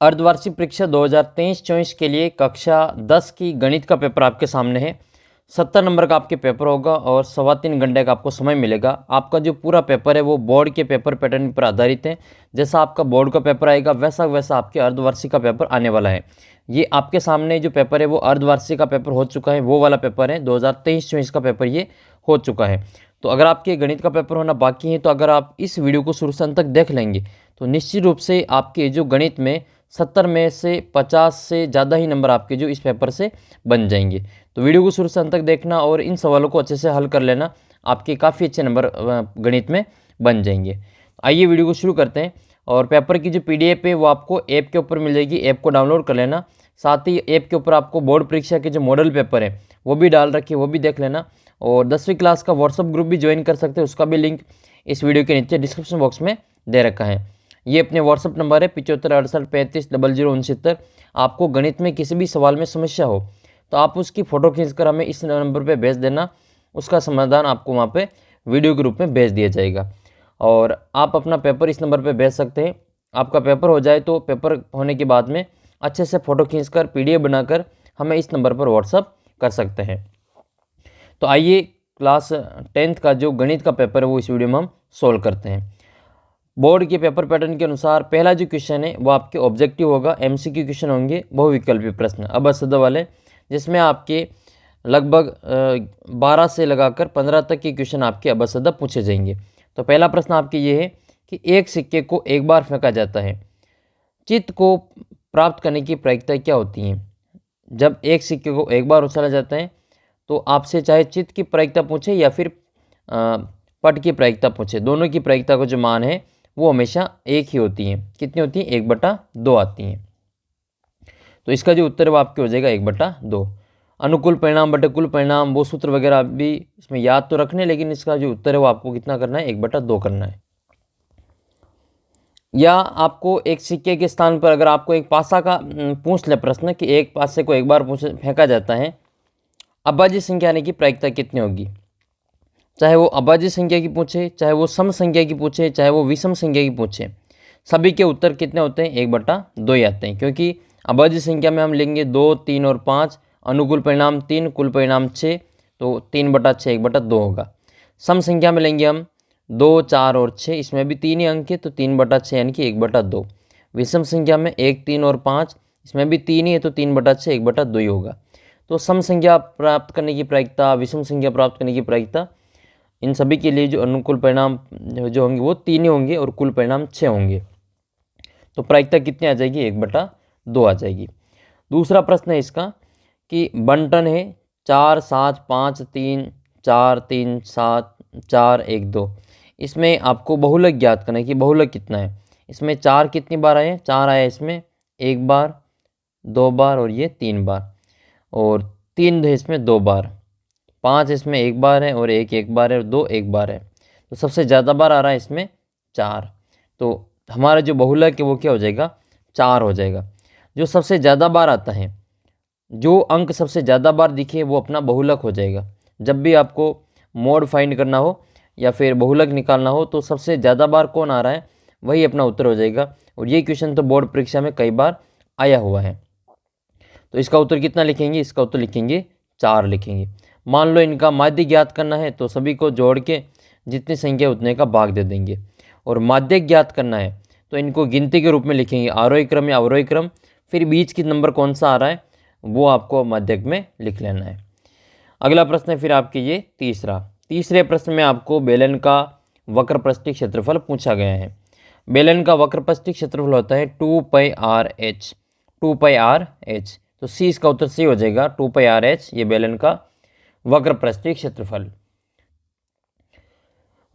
अर्धवार्षिक परीक्षा 2023-24 के लिए कक्षा 10 की गणित का पेपर आपके सामने है। 70 नंबर का आपके पेपर होगा और 3.25 घंटे का आपको समय मिलेगा। आपका जो पूरा पेपर है वो बोर्ड के पेपर पैटर्न पर आधारित है। जैसा आपका बोर्ड का पेपर आएगा वैसा वैसा आपके अर्धवार्षिक का पेपर आने वाला है। ये आपके सामने जो पेपर है वो अर्धवार्षिक का पेपर हो चुका है, वो वाला पेपर है 2023-24 का पेपर ये हो चुका है। तो अगर आपके गणित का पेपर होना बाकी है तो अगर आप इस वीडियो को शुरू से अंत तक देख लेंगे तो निश्चित रूप से आपके जो गणित में 70 में से 50 से ज़्यादा ही नंबर आपके जो इस पेपर से बन जाएंगे। तो वीडियो को शुरू से अंत तक देखना और इन सवालों को अच्छे से हल कर लेना, आपके काफ़ी अच्छे नंबर गणित में बन जाएंगे। आइए वीडियो को शुरू करते हैं। और पेपर की जो PDF है वो आपको ऐप के ऊपर मिल जाएगी, ऐप को डाउनलोड कर लेना। साथ ही ऐप के ऊपर आपको बोर्ड परीक्षा के जो मॉडल पेपर है वो भी डाल रखे, वो भी देख लेना। और 10वीं क्लास का व्हाट्सअप ग्रुप भी ज्वाइन कर सकते हैं, उसका भी लिंक इस वीडियो के नीचे डिस्क्रिप्शन बॉक्स में दे रखा है। ये अपने व्हाट्सअप नंबर है 7568350069। आपको गणित में किसी भी सवाल में समस्या हो तो आप उसकी फ़ोटो खींचकर हमें इस नंबर पे भेज देना, उसका समाधान आपको वहाँ पे वीडियो के रूप में भेज दिया जाएगा। और आप अपना पेपर इस नंबर पे भेज सकते हैं। आपका पेपर हो जाए तो पेपर होने के बाद में अच्छे से फ़ोटो खींचकर PDF बनाकर हमें इस नंबर पर व्हाट्सअप कर सकते हैं। तो आइए क्लास 10th का जो गणित का पेपर है वो इस वीडियो में हम सोल्व करते हैं। बोर्ड के पेपर पैटर्न के अनुसार पहला जो क्वेश्चन है वो आपके ऑब्जेक्टिव होगा, MCQ क्वेश्चन होंगे, बहुविकल्पी प्रश्न अबसद वाले, जिसमें आपके लगभग 12 से लगाकर 15 तक के क्वेश्चन आपके अबसद पूछे जाएंगे। तो पहला प्रश्न आपके ये है कि एक सिक्के को एक बार फेंका जाता है, चित्त को प्राप्त करने की प्रायिकता क्या होती है? जब एक सिक्के को एक बार उछाला जाता है तो आपसे चाहे चित्त की प्रायिकता पूछे या फिर पट की प्रायिकता पूछे, दोनों की प्रायिकता को जो मान है वो हमेशा एक ही होती है। कितनी होती है? 1/2 आती हैं। तो इसका जो उत्तर है वो आपके हो जाएगा 1/2। अनुकूल परिणाम बटे कुल परिणाम, वो सूत्र वगैरह आप भी इसमें याद तो रखने, लेकिन इसका जो उत्तर है वो आपको कितना करना है? 1/2 करना है। या आपको एक सिक्के के स्थान पर अगर आपको एक पासा का पूछ ले प्रश्न कि एक पासे को एक बार फेंका जाता है, अभाज्य संख्या आने की प्रायिकता कितनी होगी? चाहे वो अभाज्य संख्या की पूछे, चाहे वो सम संख्या की पूछे, चाहे वो विषम संख्या की पूछे, सभी के उत्तर कितने होते हैं? 1/2 ही आते हैं। क्योंकि अभाज्य संख्या में हम लेंगे 2, 3 और 5, अनुकूल परिणाम 3, कुल परिणाम 6, तो 3/6 1/2 होगा। सम संख्या में लेंगे हम 2, 4 और 6, इसमें भी 3 ही अंक है तो 3/6 यानी कि 1/2। विषम संख्या में 1, 3 और 5, इसमें भी 3 ही है तो 3/6 1/2 ही होगा। तो सम संख्या प्राप्त करने की प्रायिकता, विषम संख्या प्राप्त करने की प्रायिकता, इन सभी के लिए जो अनुकूल परिणाम जो होंगे वो 3 ही होंगे और कुल परिणाम 6 होंगे। तो प्रायिकता कितनी आ जाएगी? 1/2 आ जाएगी। दूसरा प्रश्न है इसका कि बंटन है 4, 7, 5, 3, 4, 3, 7, 4, 1, 2। इसमें आपको बहुलक ज्ञात करना है कि बहुलक कितना है। इसमें 4 कितनी बार आए? 4 आया इसमें 1 बार, 2 बार और ये 3 बार, और 3 है इसमें 2 बार, 5 इसमें 1 बार है और 1 बार है और 2 1 बार है। तो सबसे ज़्यादा बार आ रहा है इसमें 4। तो हमारा जो बहुलक है वो क्या हो जाएगा? 4 हो जाएगा। जो सबसे ज़्यादा बार आता है, जो अंक सबसे ज़्यादा बार दिखे वो अपना बहुलक हो जाएगा। जब भी आपको मोड फाइंड करना हो या फिर बहुलक निकालना हो तो सबसे ज़्यादा बार कौन आ रहा है वही अपना उत्तर हो जाएगा। और ये क्वेश्चन तो बोर्ड परीक्षा में कई बार आया हुआ है। तो इसका उत्तर कितना लिखेंगे? इसका उत्तर लिखेंगे 4 लिखेंगे। मान लो इनका माध्य ज्ञात करना है तो सभी को जोड़ के जितनी संख्या उतने का भाग दे देंगे। और माध्य ज्ञात करना है तो इनको गिनती के रूप में लिखेंगे, आरोही क्रम या अवरोही क्रम, फिर बीच की नंबर कौन सा आ रहा है वो आपको माध्यक में लिख लेना है। अगला प्रश्न है फिर आपके ये तीसरे प्रश्न में आपको बेलन का वक्रपृष्ठीय क्षेत्रफल पूछा गया है। बेलन का वक्रपृष्ठीय क्षेत्रफल होता है 2πRh। 2πRh, तो सी इसका उत्तर सी हो जाएगा, 2πRh ये बेलन का वक्रपृष्ठीय क्षेत्रफल।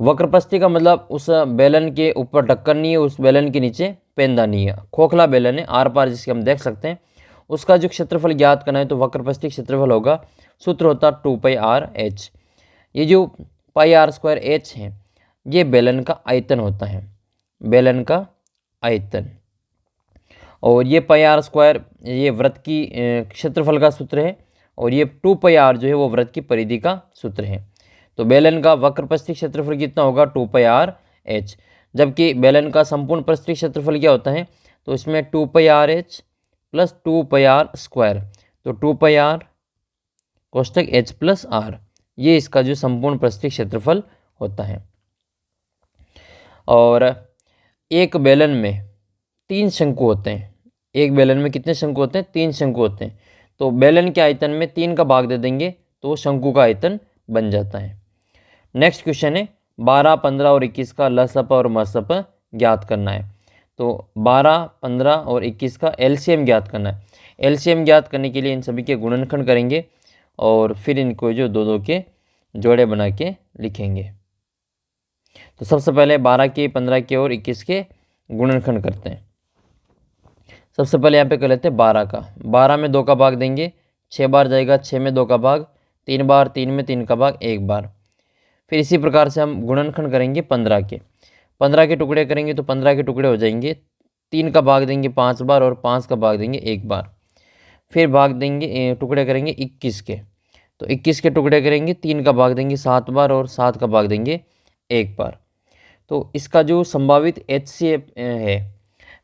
वक्रपृष्ठीय का मतलब उस बेलन के ऊपर ढक्कन नहीं है, उस बेलन के नीचे पेंदा नहीं है, खोखला बेलन है आर पार जिसके हम देख सकते हैं। उसका जो क्षेत्रफल ज्ञात करना है तो वक्रपृष्ठीय क्षेत्रफल होगा, सूत्र होता 2πRh। ये जो πr²h है ये बेलन का आयतन होता है, बेलन का आयतन। और ये πr² ये वृत्त की क्षेत्रफल का सूत्र है और ये 2πr जो है वो वृत्त की परिधि का सूत्र है। तो बेलन का वक्रपृष्ठीय क्षेत्रफल कितना होगा? 2πRh। जबकि बेलन का संपूर्ण पृष्ठीय क्षेत्रफल क्या होता है? तो इसमें 2πr(h) प्लस 2πr², तो 2πr कोष्टक h प्लस r, ये इसका जो संपूर्ण पृष्ठीय क्षेत्रफल होता है। और एक बेलन में 3 शंकु होते हैं। एक बेलन में कितने शंकु होते हैं? 3 शंकु होते हैं। तो बेलन के आयतन में 3 का भाग दे देंगे तो शंकु का आयतन बन जाता है। नेक्स्ट क्वेश्चन है 12, 15 और 21 का लसप और मसप ज्ञात करना है। तो 12, 15 और 21 का एलसीएम ज्ञात करना है। एलसीएम ज्ञात करने के लिए इन सभी के गुणनखंड करेंगे और फिर इनको जो दो दो के जोड़े बना के लिखेंगे। तो सबसे पहले 12 के, 15 के और 21 के गुणनखंड करते हैं। सबसे पहले यहाँ पे कर लेते हैं 12 का। 12 में 2 का भाग देंगे, 6 बार जाएगा, 6 में 2 का भाग, 3 बार, 3 में 3 का भाग 1 बार। फिर इसी प्रकार से हम गुणनखंड करेंगे 15 के। 15 के टुकड़े करेंगे तो 15 के टुकड़े हो जाएंगे, 3 का भाग देंगे 5 बार और 5 का भाग देंगे 1 बार। फिर भाग देंगे टुकड़े करेंगे 21 के, तो 21 के टुकड़े करेंगे, 3 का भाग देंगे 7 बार और 7 का भाग देंगे 1 बार। तो इसका जो संभावित HCF है,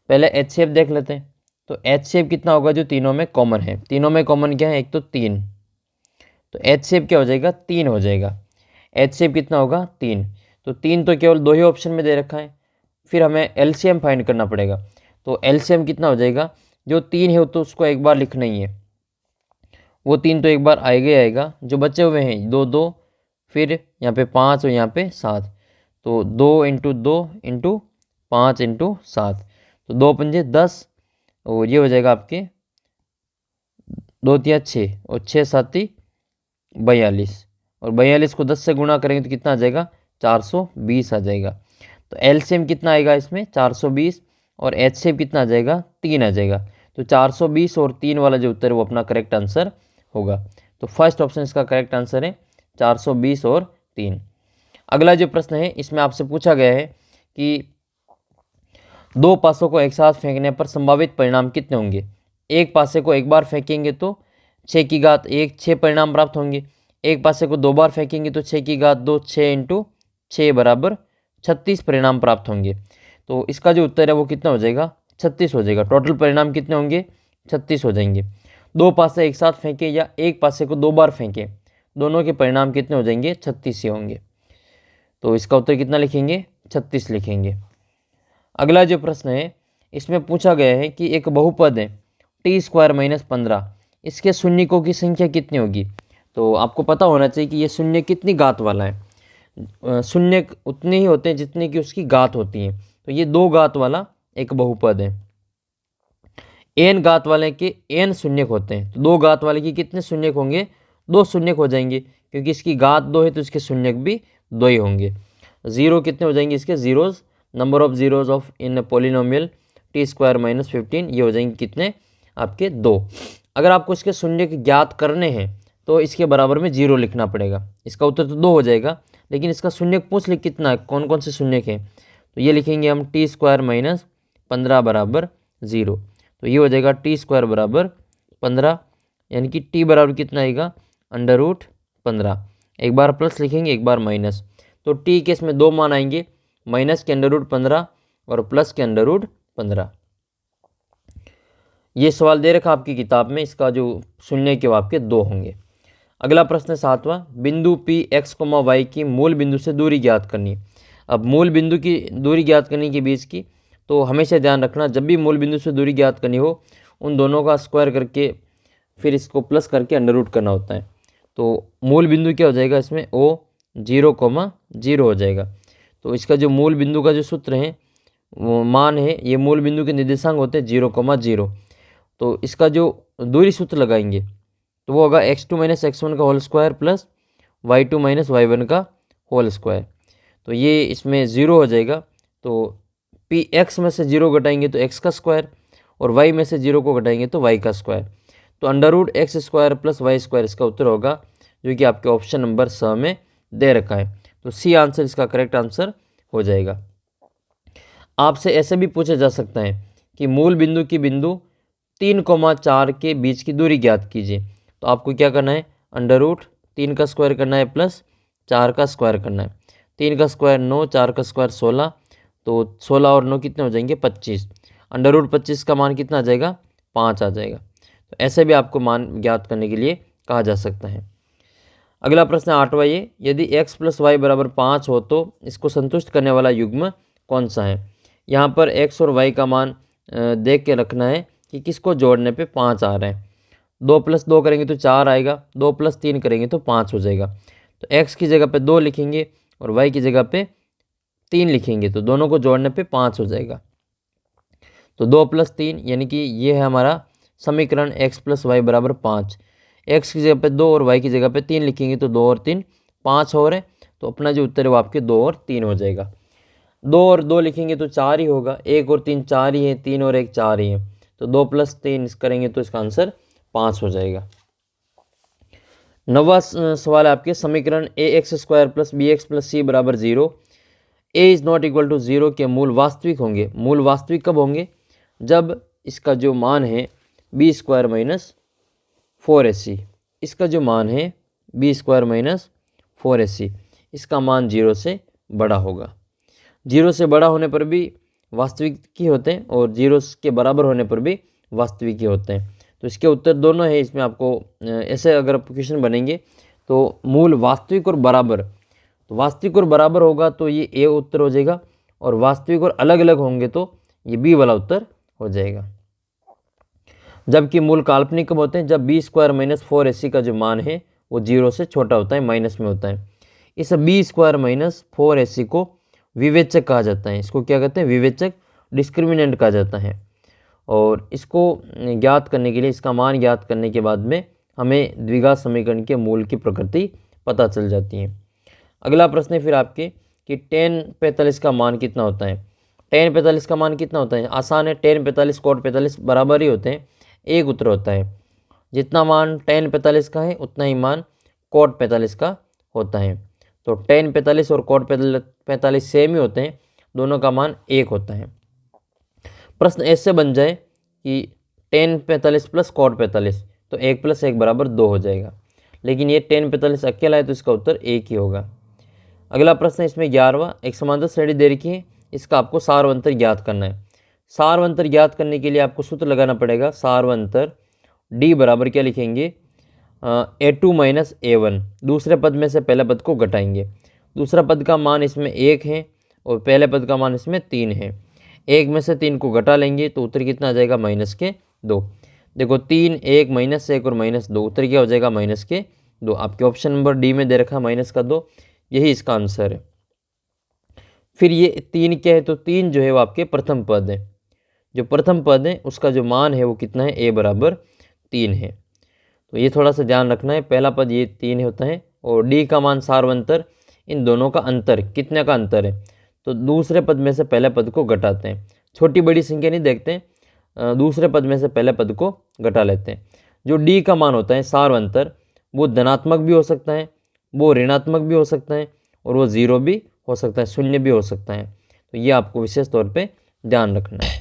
पहले HCF देख लेते हैं। तो HCF कितना होगा जो तीनों में कॉमन है? तीनों में कॉमन क्या है? एक तो 3, तो HCF क्या हो जाएगा? 3 हो जाएगा। HCF कितना होगा? 3। तो 3 तो केवल 2 ही ऑप्शन में दे रखा है। फिर हमें LCM फाइंड करना पड़ेगा। तो LCM कितना हो जाएगा? जो 3 है तो उसको एक बार लिखना ही है, वो 3 तो एक बार आएगा ही आएगा। जो बचे हुए हैं 2 2, फिर यहाँ पे 5 और यहाँ पे 7, तो 2 × 2 × 5 × 7, तो 2 पंजे 10 और ये हो जाएगा आपके 2 तिया 6 और 6 7 42, और 42 को 10 से गुणा करेंगे तो कितना आ जाएगा? 420 आ जाएगा। तो एलसीएम कितना आएगा इसमें? 420, और एचसीएफ कितना आ जाएगा? 3 आ जाएगा। तो 420 और 3 वाला जो उत्तर है वो अपना करेक्ट आंसर होगा। तो फर्स्ट ऑप्शन इसका करेक्ट आंसर है 420 और 3। अगला जो प्रश्न है इसमें आपसे पूछा गया है कि 2 पासों को एक साथ फेंकने पर संभावित परिणाम कितने होंगे? एक पासे को एक बार फेंकेंगे तो 6 की घात 1 6 परिणाम प्राप्त होंगे। एक पासे को 2 बार फेंकेंगे तो 6 की घात 2 6 × 6 बराबर 36 परिणाम प्राप्त होंगे। तो इसका जो उत्तर है वो कितना हो जाएगा? 36 हो जाएगा। टोटल परिणाम कितने होंगे? 36 हो जाएंगे। 2 पासे एक साथ फेंके या एक पासे को 2 बार फेंके, दोनों के परिणाम कितने हो जाएंगे? 36 ही होंगे। तो इसका उत्तर कितना लिखेंगे? 36 लिखेंगे। अगला जो प्रश्न है इसमें पूछा गया है कि एक बहुपद है t² - 15, इसके शून्यकों की संख्या कितनी होगी? तो आपको पता होना चाहिए कि ये शून्य कितनी घात वाला है। शून्य उतने ही होते हैं जितने की उसकी घात होती है। तो ये 2 घात वाला एक बहुपद है। n घात वाले के n शून्यक होते हैं, तो 2 घात वाले के कितने शून्यक होंगे? 2 शून्यक हो जाएंगे, क्योंकि इसकी घात 2 है तो इसके शून्यक भी 2 ही होंगे। 0 कितने हो जाएंगे इसके? Zeros, number of zeros of in polynomial t² - 15, ये हो जाएंगे कितने? आपके 2। अगर आपको इसके शून्यक ज्ञात करने हैं तो इसके बराबर में 0 लिखना पड़ेगा। इसका उत्तर तो 2 हो जाएगा, लेकिन इसका शून्यक पूछ ले कितना है, कौन कौन से शून्यक हैं? तो ये लिखेंगे हम t² - 15 बराबर 0। तो ये हो जाएगा t² बराबर 15, यानी कि t बराबर कितना आएगा? √15। एक बार प्लस लिखेंगे, एक बार माइनस। तो t के इसमें 2 मान आएंगे, माइनस के √15 और प्लस के √15। ये सवाल दे रखा आपकी किताब में, इसका जो शून्य के वो आपके 2 होंगे। अगला प्रश्न 7वां, बिंदु P x, y की मूल बिंदु से दूरी ज्ञात करनी। अब मूल बिंदु की दूरी ज्ञात करने के बीच की, तो हमेशा ध्यान रखना जब भी मूल बिंदु से दूरी ज्ञात करनी हो, उन दोनों का स्क्वायर करके फिर इसको प्लस करके अंडर करना होता है। तो मूल बिंदु क्या हो जाएगा इसमें? O 0,0 हो जाएगा। तो इसका जो मूल बिंदु का जो सूत्र है वो मान है, ये मूल बिंदु के निर्देशांक होते हैं 0,0। तो इसका जो दूरी सूत्र लगाएंगे तो वो होगा x2 - x1 का whole square plus y2 - y1 का होल स्क्वायर। तो ये इसमें 0 हो जाएगा। तो px में से 0 घटाएंगे तो x का स्क्वायर, और y में से 0 को घटाएंगे तो y का स्क्वायर। तो √x² + y² इसका उत्तर होगा, जो कि आपके ऑप्शन नंबर 6 में दे रखा है। तो सी आंसर इसका करेक्ट आंसर हो जाएगा। आपसे ऐसे भी पूछा जा सकता है कि मूल बिंदु की बिंदु 3,4 के बीच की दूरी ज्ञात कीजिए। तो आपको क्या करना है? √3 का स्क्वायर करना है प्लस 4 का स्क्वायर करना है। 3 का स्क्वायर 9, 4 का स्क्वायर 16, तो 16 और 9 कितने हो जाएंगे? 25। √25 का मान कितना आ जाएगा, 5 आ जाएगा। तो ऐसे भी आपको मान ज्ञात करने के लिए कहा जा सकता है। अगला प्रश्न 8वां ये, यदि x + y = 5 हो तो इसको संतुष्ट करने वाला युग्म कौन सा है। यहाँ पर x और y का मान देख के रखना है कि किसको जोड़ने पे 5 आ रहे हैं। 2 + 2 करेंगे तो 4 आएगा, 2 + 3 करेंगे तो 5 हो जाएगा। तो x की जगह पे 2 लिखेंगे और y की जगह पे 3 लिखेंगे, तो दोनों को जोड़ने पे 5 हो जाएगा। तो 2 + 3 यानी कि ये है हमारा समीकरण x + y = 5। x की जगह पे 2 और y की जगह पे 3 लिखेंगे तो 2 और 3 5 हो रहे, तो अपना जो उत्तर है वो आपके 2 और 3 हो जाएगा। 2 और 2 लिखेंगे तो 4 ही होगा, 1 और 3 4 ही है, 3 और 1 4 ही है, तो 2 + 3 करेंगे तो इसका आंसर 5 हो जाएगा। 9वां सवाल है आपके, समीकरण ax² + bx + c = 0 a is not equal to 0 के मूल वास्तविक होंगे। मूल वास्तविक कब होंगे, जब इसका जो मान है b² - 4ac, इसका जो मान है b² - 4ac, इसका मान 0 से बड़ा होगा। 0 से बड़ा होने पर भी वास्तविक ही होते हैं और 0 के बराबर होने पर भी वास्तविक ही होते हैं। तो इसके उत्तर दोनों है। इसमें आपको ऐसे अगर क्वेश्चन बनेंगे तो मूल वास्तविक और बराबर, तो वास्तविक और बराबर होगा तो ये ए उत्तर हो जाएगा, और वास्तविक और अलग अलग होंगे तो ये बी वाला उत्तर हो जाएगा। जबकि मूल काल्पनिक कब होते हैं, जब b² - 4ac का जो मान है वो 0 से छोटा होता है, माइनस में होता है। इस b² - 4ac को विवेचक कहा जाता है। इसको क्या कहते हैं, विवेचक, डिस्क्रिमिनेंट कहा जाता है। और इसको ज्ञात करने के लिए, इसका मान ज्ञात करने के बाद में हमें द्विघात समीकरण के मूल की प्रकृति पता चल जाती है। अगला प्रश्न है फिर आपके कि tan 45 का मान कितना होता है। tan 45 का मान कितना होता है, आसान है, tan 45 cot 45 बराबर ही होते हैं, एक उत्तर होता है। जितना मान tan 45 का है उतना ही मान cot 45 का होता है। तो tan 45 और cot 45 सेम ही होते हैं, दोनों का मान 1 होता है। प्रश्न ऐसे बन जाए कि tan 45 + cot 45, तो 1 + 1 = 2 हो जाएगा, लेकिन ये tan 45 अकेला है तो इसका उत्तर 1 ही होगा। अगला प्रश्न है इसमें 11वां, एक समांतर श्रेणी दे रखी है, इसका आपको सारवंतर ज्ञात करना है। सारवंतर ज्ञात करने के लिए आपको सूत्र लगाना पड़ेगा। सारवंतर d बराबर क्या लिखेंगे, a2 - a1, दूसरे पद में से पहले पद को घटाएंगे। दूसरा पद का मान इसमें 1 है और पहले पद का मान इसमें 3 है। 1 में से 3 को घटा लेंगे तो उत्तर कितना आ जाएगा, -2। देखो 3, 1, -1 और -2, उत्तर क्या हो जाएगा, -2। आपके ऑप्शन नंबर डी में दे रखा -2, यही इसका आंसर है। फिर ये 3 क्या है, तो 3 जो है वो आपके प्रथम पद है। जो प्रथम पद है उसका जो मान है वो कितना है, a = 3 है। तो ये थोड़ा सा ध्यान रखना है, पहला पद ये 3 होता है और d का मान सारवंतर, इन दोनों का अंतर, कितने का अंतर है, तो दूसरे पद में से पहले पद को घटाते हैं। छोटी बड़ी संख्या नहीं देखते हैं, दूसरे पद में से पहले पद को घटा लेते हैं। जो d का मान होता है सारवंतर, वो धनात्मक भी हो सकता है, वो ऋणात्मक भी हो सकता है और वो 0 भी हो सकता है, शून्य भी हो सकता है। तो ये आपको विशेष तौर पे ध्यान रखना है।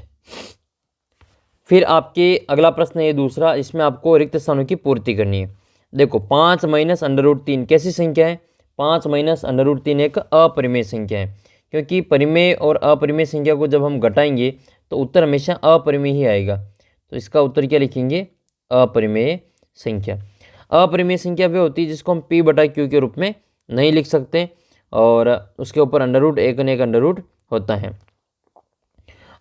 फिर आपके अगला प्रश्न है ये दूसरा, इसमें आपको रिक्त स्थानों की पूर्ति करनी है। देखो 5 - √3 कैसी संख्या है, 5 - √3 एक अपरिमेय संख्या है, क्योंकि परिमेय और अपरिमेय संख्या को जब हम घटाएंगे तो उत्तर हमेशा अपरिमेय ही आएगा। तो इसका उत्तर क्या लिखेंगे, अपरिमेय संख्या। अपरिमेय संख्या वे होती है जिसको हम p/q के रूप में नहीं लिख सकते और उसके ऊपर √1 ने एक अंडर होता है।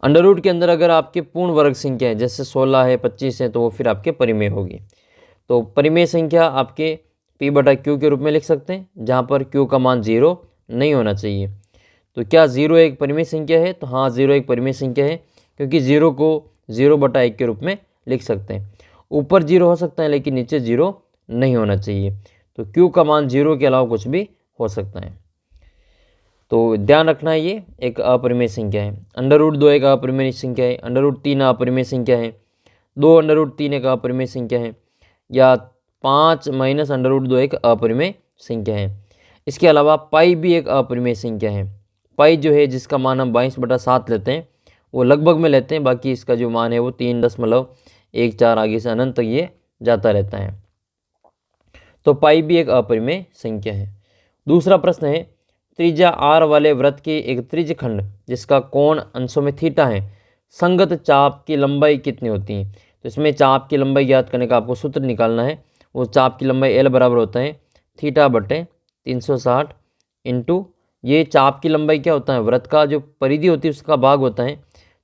अंडर के अंदर अगर आपके पूर्ण वर्ग संख्या है, जैसे 16 है, 25 है, तो वो फिर आपके परिमेय होगी। तो परिमेय संख्या आपके p/q के रूप में लिख सकते हैं, जहाँ पर q का मान 0 नहीं होना चाहिए। तो क्या 0 एक परिमेय संख्या है, तो हाँ 0 एक परिमेय संख्या है, क्योंकि 0 को 0/1 के रूप में लिख सकते हैं। ऊपर 0 हो सकता है लेकिन नीचे 0 नहीं होना चाहिए। तो q का मान 0 के अलावा कुछ भी हो सकता है। तो ध्यान रखना है, ये एक अपरिमेय संख्या है। √2 एक अपरिमेय संख्या है, √3 अपरिमेय संख्या है, 2 √3 एक अपरिमेय संख्या है, या 5 - √2 एक अपरिमेय संख्या है। इसके अलावा पाई भी एक अपरिमेय संख्या है। पाई जो है जिसका मान हम 22/7 लेते हैं, वो लगभग में लेते हैं, बाकी इसका जो मान है वो 3.14 आगे से अनंत तक ये जाता रहता है। तो पाई भी एक अपरिमेय संख्या है। दूसरा प्रश्न है, त्रिज्या r वाले वृत्त के एक त्रिज्य खंड जिसका कोण अंशों में थीटा है, संगत चाप की लंबाई कितनी होती है। तो इसमें चाप की लंबाई ज्ञात करने का आपको सूत्र निकालना है। वो चाप की लंबाई एल बराबर होता है θ/360 इंटू, ये चाप की लंबाई क्या होता है, वृत्त का जो परिधि होती है उसका भाग होता है।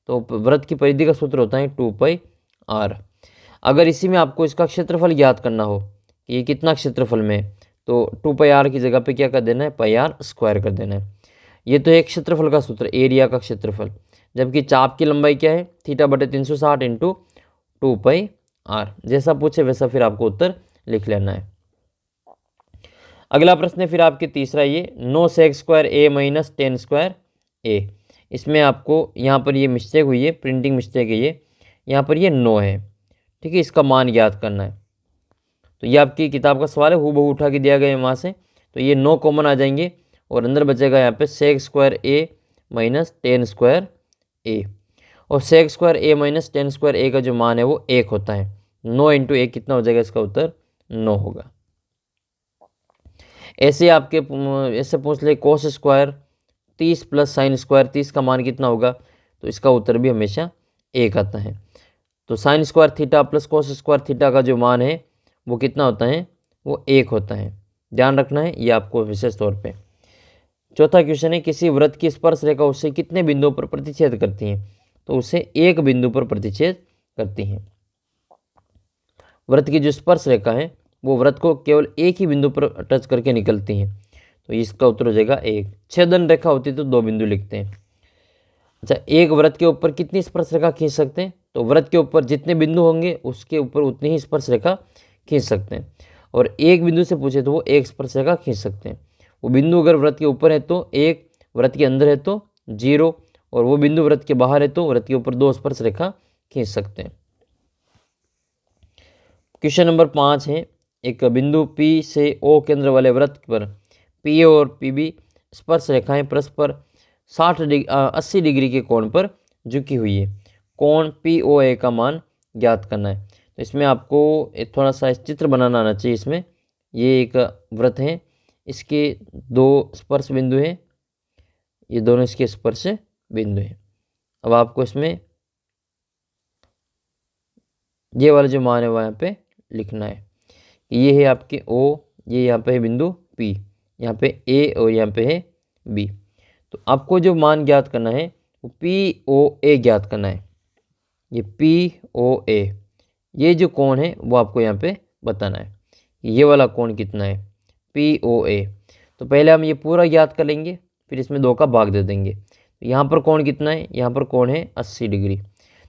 तो वृत्त की परिधि का सूत्र होता है 2πr। अगर इसी में आपको इसका क्षेत्रफल ज्ञात करना हो कि ये कितना क्षेत्रफल में है, तो 2πr की जगह पे क्या कर देना है, πr² कर देना है। ये तो एक क्षेत्रफल का सूत्र, एरिया का क्षेत्रफल। जबकि चाप की लंबाई क्या है, θ/360 इंटू 2πr। जैसा पूछे वैसा फिर आपको उत्तर लिख लेना है। अगला प्रश्न है फिर आपके तीसरा, ये 9sec² - 10² इसमें आपको यहाँ पर ये मिस्टेक हुई है, प्रिंटिंग मिस्टेक है ये, यहाँ पर ये 9 है, ठीक है, इसका मान ज्ञात करना है। तो ये आपकी किताब का सवाल है, हूबहू उठा के दिया गया है वहाँ से। तो ये 9 कॉमन आ जाएंगे और अंदर बचेगा यहाँ पे sec² - 10² और sec² - 10² का जो मान है वो 1 होता है। 9 इंटू 1 कितना हो जाएगा, इसका उत्तर 9 होगा। ऐसे आपके ऐसे पूछ ले cos² 30 + sin² 30 का मान कितना होगा, तो इसका उत्तर भी हमेशा 1 आता है। तो sin² θ + cos² θ का जो मान है वो कितना होता है, वो 1 होता है। ध्यान रखना है ये आपको विशेष तौर पे। चौथा क्वेश्चन है, किसी वृत्त की स्पर्श रेखा उससे कितने बिंदुओं पर प्रतिच्छेद करती है। तो उससे एक बिंदु पर प्रतिच्छेद करती है। वृत्त की जो स्पर्श रेखा है वो वृत्त को केवल एक ही बिंदु पर टच करके निकलती है। तो इसका उत्तर हो जाएगा 1। छेदन रेखा होती तो 2 बिंदु लिखते हैं। अच्छा, एक वृत्त के ऊपर कितनी स्पर्श रेखा खींच सकते हैं, तो वृत्त के ऊपर जितने बिंदु होंगे उसके ऊपर उतनी ही स्पर्श रेखा खींच सकते हैं। और एक बिंदु से पूछे तो वो एक स्पर्श रेखा खींच सकते हैं। वो बिंदु अगर वृत्त के ऊपर है तो 1, वृत्त के अंदर है तो 0, और वो बिंदु वृत्त के बाहर है तो वृत्त के ऊपर 2 स्पर्श रेखा खींच सकते हैं। क्वेश्चन नंबर 5 है, एक बिंदु P से O केंद्र वाले वृत्त पर PA और PB स्पर्श रेखाएं परस्पर 80 डिग्री के कोण पर झुकी हुई है। कोण POA का मान ज्ञात करना है। तो इसमें आपको थोड़ा सा चित्र बनाना आना चाहिए। इसमें ये एक वृत्त है, इसके 2 स्पर्श बिंदु हैं, ये दोनों इसके स्पर्श बिंदु हैं। अब आपको इसमें ये वाला जो मान है वहाँ पे लिखना है। ये है आपके O, ये यहाँ पे है बिंदु P, यहाँ पे A और यहाँ पे है B। तो आपको जो मान ज्ञात करना है वो POA ज्ञात करना है। ये POA, ये जो कोण है वो आपको यहाँ पे बताना है, ये वाला कोण कितना है POA। तो पहले हम ये पूरा ज्ञात कर लेंगे, फिर इसमें 2 का भाग दे देंगे। तो यहाँ पर कोण कितना है, यहाँ पर कोण है 80 डिग्री।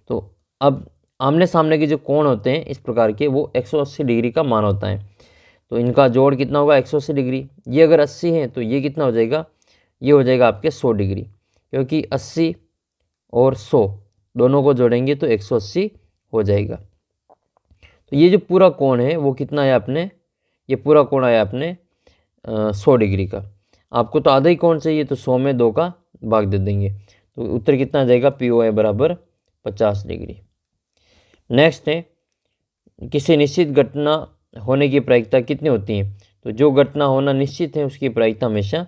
तो अब आमने सामने के जो कोण होते हैं इस प्रकार के, वो 180 डिग्री का मान होता है। तो इनका जोड़ कितना होगा, 180 डिग्री। ये अगर 80 है तो ये कितना हो जाएगा, ये हो जाएगा आपके 100 डिग्री, क्योंकि 80 और 100 दोनों को जोड़ेंगे तो 180 हो जाएगा। तो ये जो पूरा कोण है वो कितना आया अपने, ये पूरा कोण आया अपने 100 डिग्री का। आपको तो आधा ही कोण चाहिए, तो 100 में 2 का भाग दे देंगे। तो उत्तर कितना आ जाएगा, POA बराबर 50 डिग्री। नेक्स्ट है, किसी निश्चित घटना होने की प्रायिकता कितनी होती है। तो जो घटना होना निश्चित है उसकी प्रायिकता हमेशा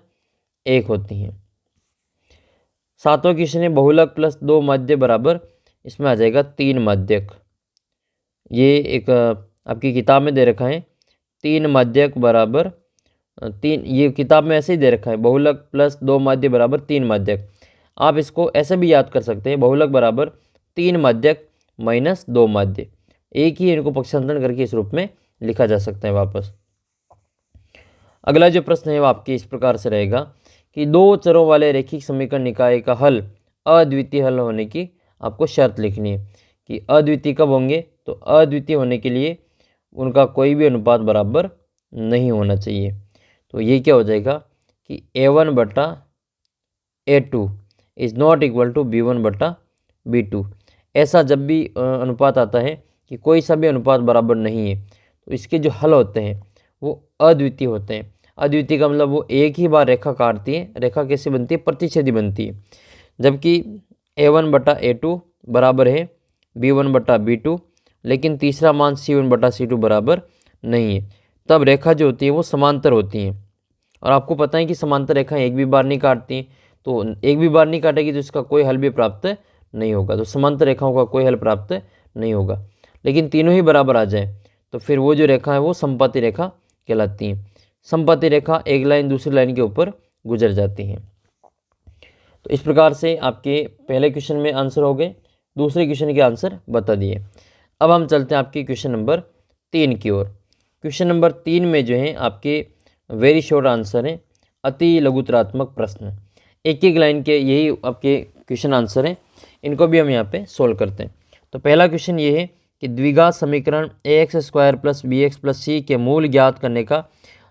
1 होती है। 7वां क्वेश्चन है, बहुलक प्लस 2 माध्य बराबर, इसमें आ जाएगा 3 माध्यक। ये एक आपकी किताब में दे रखा है, 3 माध्यक बराबर 3, ये किताब में ऐसे ही दे रखा है, बहुलक प्लस 2 माध्य बराबर 3 माध्यक। आप इसको ऐसे भी याद कर सकते हैं, बहुलक बराबर 3 माध्यक माइनस 2 माध्य। एक ही इनको पक्षांतरण करके इस रूप में लिखा जा सकता है वापस। अगला जो प्रश्न है वो आपके इस प्रकार से रहेगा कि 2 चरों वाले रैखिक समीकरण निकाय का हल अद्वितीय हल होने की आपको शर्त लिखनी है। कि अद्वितीय कब होंगे, तो अद्वितीय होने के लिए उनका कोई भी अनुपात बराबर नहीं होना चाहिए। तो ये क्या हो जाएगा कि A1/A2 is not equal to B1/B2। ऐसा जब भी अनुपात आता है कि कोई सा भी अनुपात बराबर नहीं है, तो इसके जो हल होते हैं वो अद्वितीय होते हैं। अद्वितीय का मतलब वो एक ही बार रेखा काटती है। रेखा कैसे बनती है, प्रतिच्छेदी बनती है। जबकि A1/A2 बराबर है B1/B2, लेकिन तीसरा मान C1/C2 बराबर नहीं है, तब रेखा जो होती है वो समांतर होती हैं। और आपको पता है कि समांतर रेखाएं एक भी बार नहीं काटती, तो एक भी बार नहीं काटेगी तो इसका कोई हल भी प्राप्त नहीं होगा। तो समांतर रेखाओं का कोई हल प्राप्त नहीं होगा। लेकिन तीनों ही बराबर आ जाए तो फिर वो जो रेखा है वो समपाती रेखा कहलाती हैं। समपाती रेखा एक लाइन दूसरी लाइन के ऊपर गुजर जाती हैं। तो इस प्रकार से आपके पहले क्वेश्चन में आंसर हो गए, दूसरे क्वेश्चन के आंसर बता दिए। अब हम चलते हैं आपके क्वेश्चन नंबर 3 की ओर। क्वेश्चन नंबर 3 में जो है आपके वेरी शॉर्ट आंसर है, अति लघुतरात्मक प्रश्न। एक एक लाइन के यही आपके क्वेश्चन आंसर हैं, इनको भी हम यहाँ पे सोल्व करते हैं। तो पहला क्वेश्चन ये है कि द्विघात समीकरण ax² + bx + c के मूल ज्ञात करने का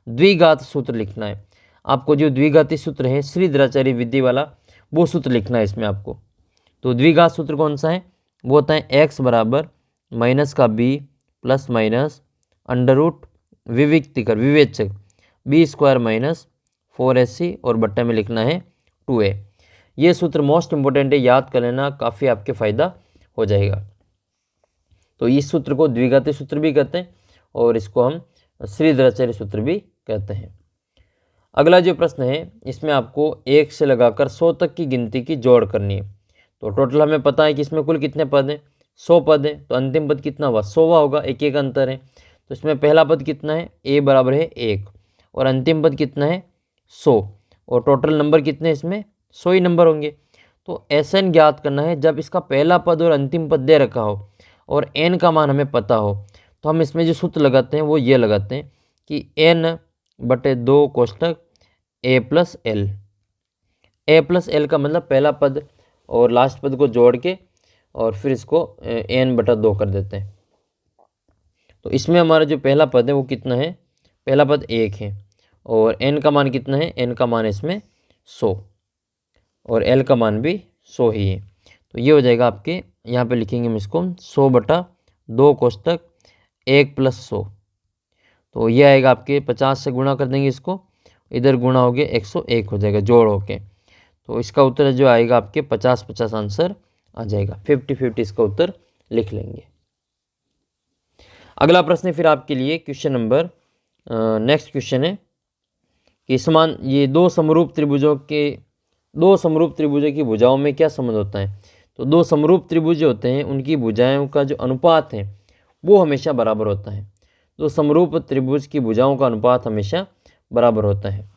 द्विघात सूत्र लिखना है। आपको जो द्विघाती सूत्र है श्रीधराचार्य विधि वाला वो सूत्र लिखना है इसमें आपको। तो द्विघात सूत्र कौन सा है? वो होता है x बराबर माइनस का b plus minus under root विवेचक b² - 4ac और बट्टे में लिखना है 2a। ये सूत्र मोस्ट इंपॉर्टेंट है, याद कर लेना, काफ़ी आपके फ़ायदा हो जाएगा। तो इस सूत्र को द्विघाती सूत्र भी कहते हैं और इसको हम श्रीधराचार्य सूत्र भी कहते हैं। अगला जो प्रश्न है इसमें आपको 1 से लगाकर 100 तक की गिनती की जोड़ करनी है। तो टोटल हमें पता है कि इसमें कुल कितने पद हैं, 100 पद है। तो अंतिम पद कितना हुआ? 100वां होगा, एक एक अंतर है। तो इसमें पहला पद कितना है? a बराबर है 1 और अंतिम पद कितना है? 100 और टोटल नंबर कितने इसमें? 100 ही नंबर होंगे। तो Sn ज्ञात करना है जब इसका पहला पद और अंतिम पद दे रखा हो और n का मान हमें पता हो। तो हम इसमें जो सूत्र लगाते हैं वो ये लगाते हैं कि n/2 कोष्टक a + l। a + l का मतलब पहला पद और लास्ट पद को जोड़ के और फिर इसको n/2 कर देते हैं। तो इसमें हमारा जो पहला पद है वो कितना है? पहला पद 1 है और n का मान कितना है? n का मान है इसमें 100 और l का मान भी 100 ही है। तो ये हो जाएगा आपके, यहाँ पे लिखेंगे हम इसको 100/2 कोष्टक 1 + 100। तो ये आएगा आपके 50 से गुणा कर देंगे इसको, इधर गुणा हो गया 101 हो जाएगा जोड़ होके। तो इसका उत्तर जो आएगा आपके 50-50 आंसर आ जाएगा, 50-50 इसका उत्तर लिख लेंगे। अगला प्रश्न फिर आपके लिए क्वेश्चन नंबर नेक्स्ट क्वेश्चन है कि समान ये दो समरूप त्रिभुजों की भुजाओं में क्या संबंध होता है? तो दो समरूप त्रिभुज होते हैं उनकी भुजाओं का जो अनुपात है वो हमेशा बराबर होता है। दो समरूप त्रिभुज की भुजाओं का अनुपात हमेशा बराबर होता है।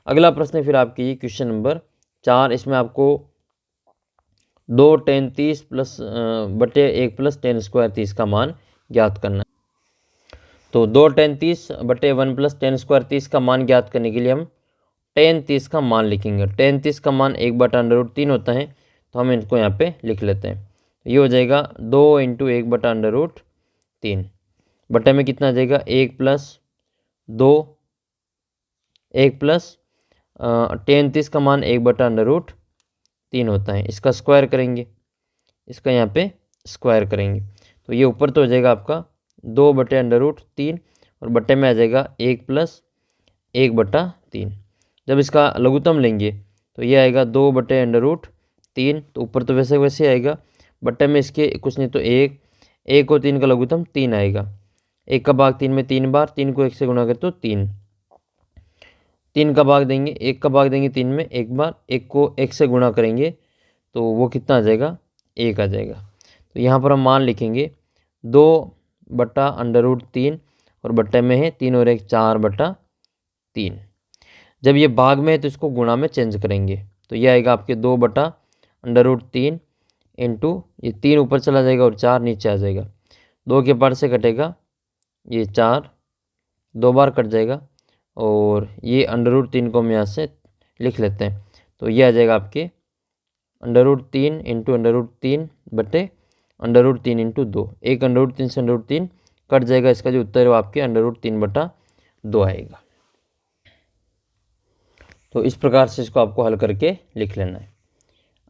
अगला प्रश्न फिर आपके ये क्वेश्चन नंबर 4। इसमें आपको 2 tan 30 बटे 1 + tan² 30 का मान ज्ञात करना है। तो 2 tan 30 बटे 1 + tan² 30 का मान ज्ञात करने के लिए हम tan 30 का मान लिखेंगे। tan 30 का मान 1/√3 होता है, तो हम इनको यहाँ पे लिख लेते हैं। ये हो जाएगा 2 × 1/√3 बटे में कितना आ जाएगा? 1 + 2 1 + tan 30 का मान 1/√3 होता है। इसका स्क्वायर करेंगे, इसका यहाँ पे स्क्वायर करेंगे तो ये ऊपर तो हो जाएगा आपका 2/√3 और बटे में आ जाएगा 1 + 1/3। जब इसका लघुत्तम लेंगे तो ये आएगा 2/√3, तो ऊपर तो वैसे वैसे आएगा, बटे में इसके कुछ नहीं तो 1 और 3 का लघुत्तम 3 आएगा। 1 का भाग 3 में 3 बार, 3 को 1 से गुणा करें तो 3, 3 का भाग देंगे 1 का भाग देंगे 3 में 1 बार, 1 को 1 से गुणा करेंगे तो वो कितना आ जाएगा? 1 आ जाएगा। तो यहाँ पर हम मान लिखेंगे 2/√3 और बट्टे में है 3 और 1 4/3। जब ये भाग में है तो इसको गुणा में चेंज करेंगे तो ये आएगा आपके 2/√3 इंटू ये 3 ऊपर चला जाएगा और 4 नीचे आ जाएगा। 2 के पार से कटेगा ये 4, 2 बार कट जाएगा और ये √3 को हम यहाँ से लिख लेते हैं। तो ये आ जाएगा आपके √3 इंटू √3 बटे √3 इंटू 2। एक √3 से √3 कट जाएगा, इसका जो उत्तर है वो आपके √3/2 आएगा। तो इस प्रकार से इसको आपको हल करके लिख लेना है।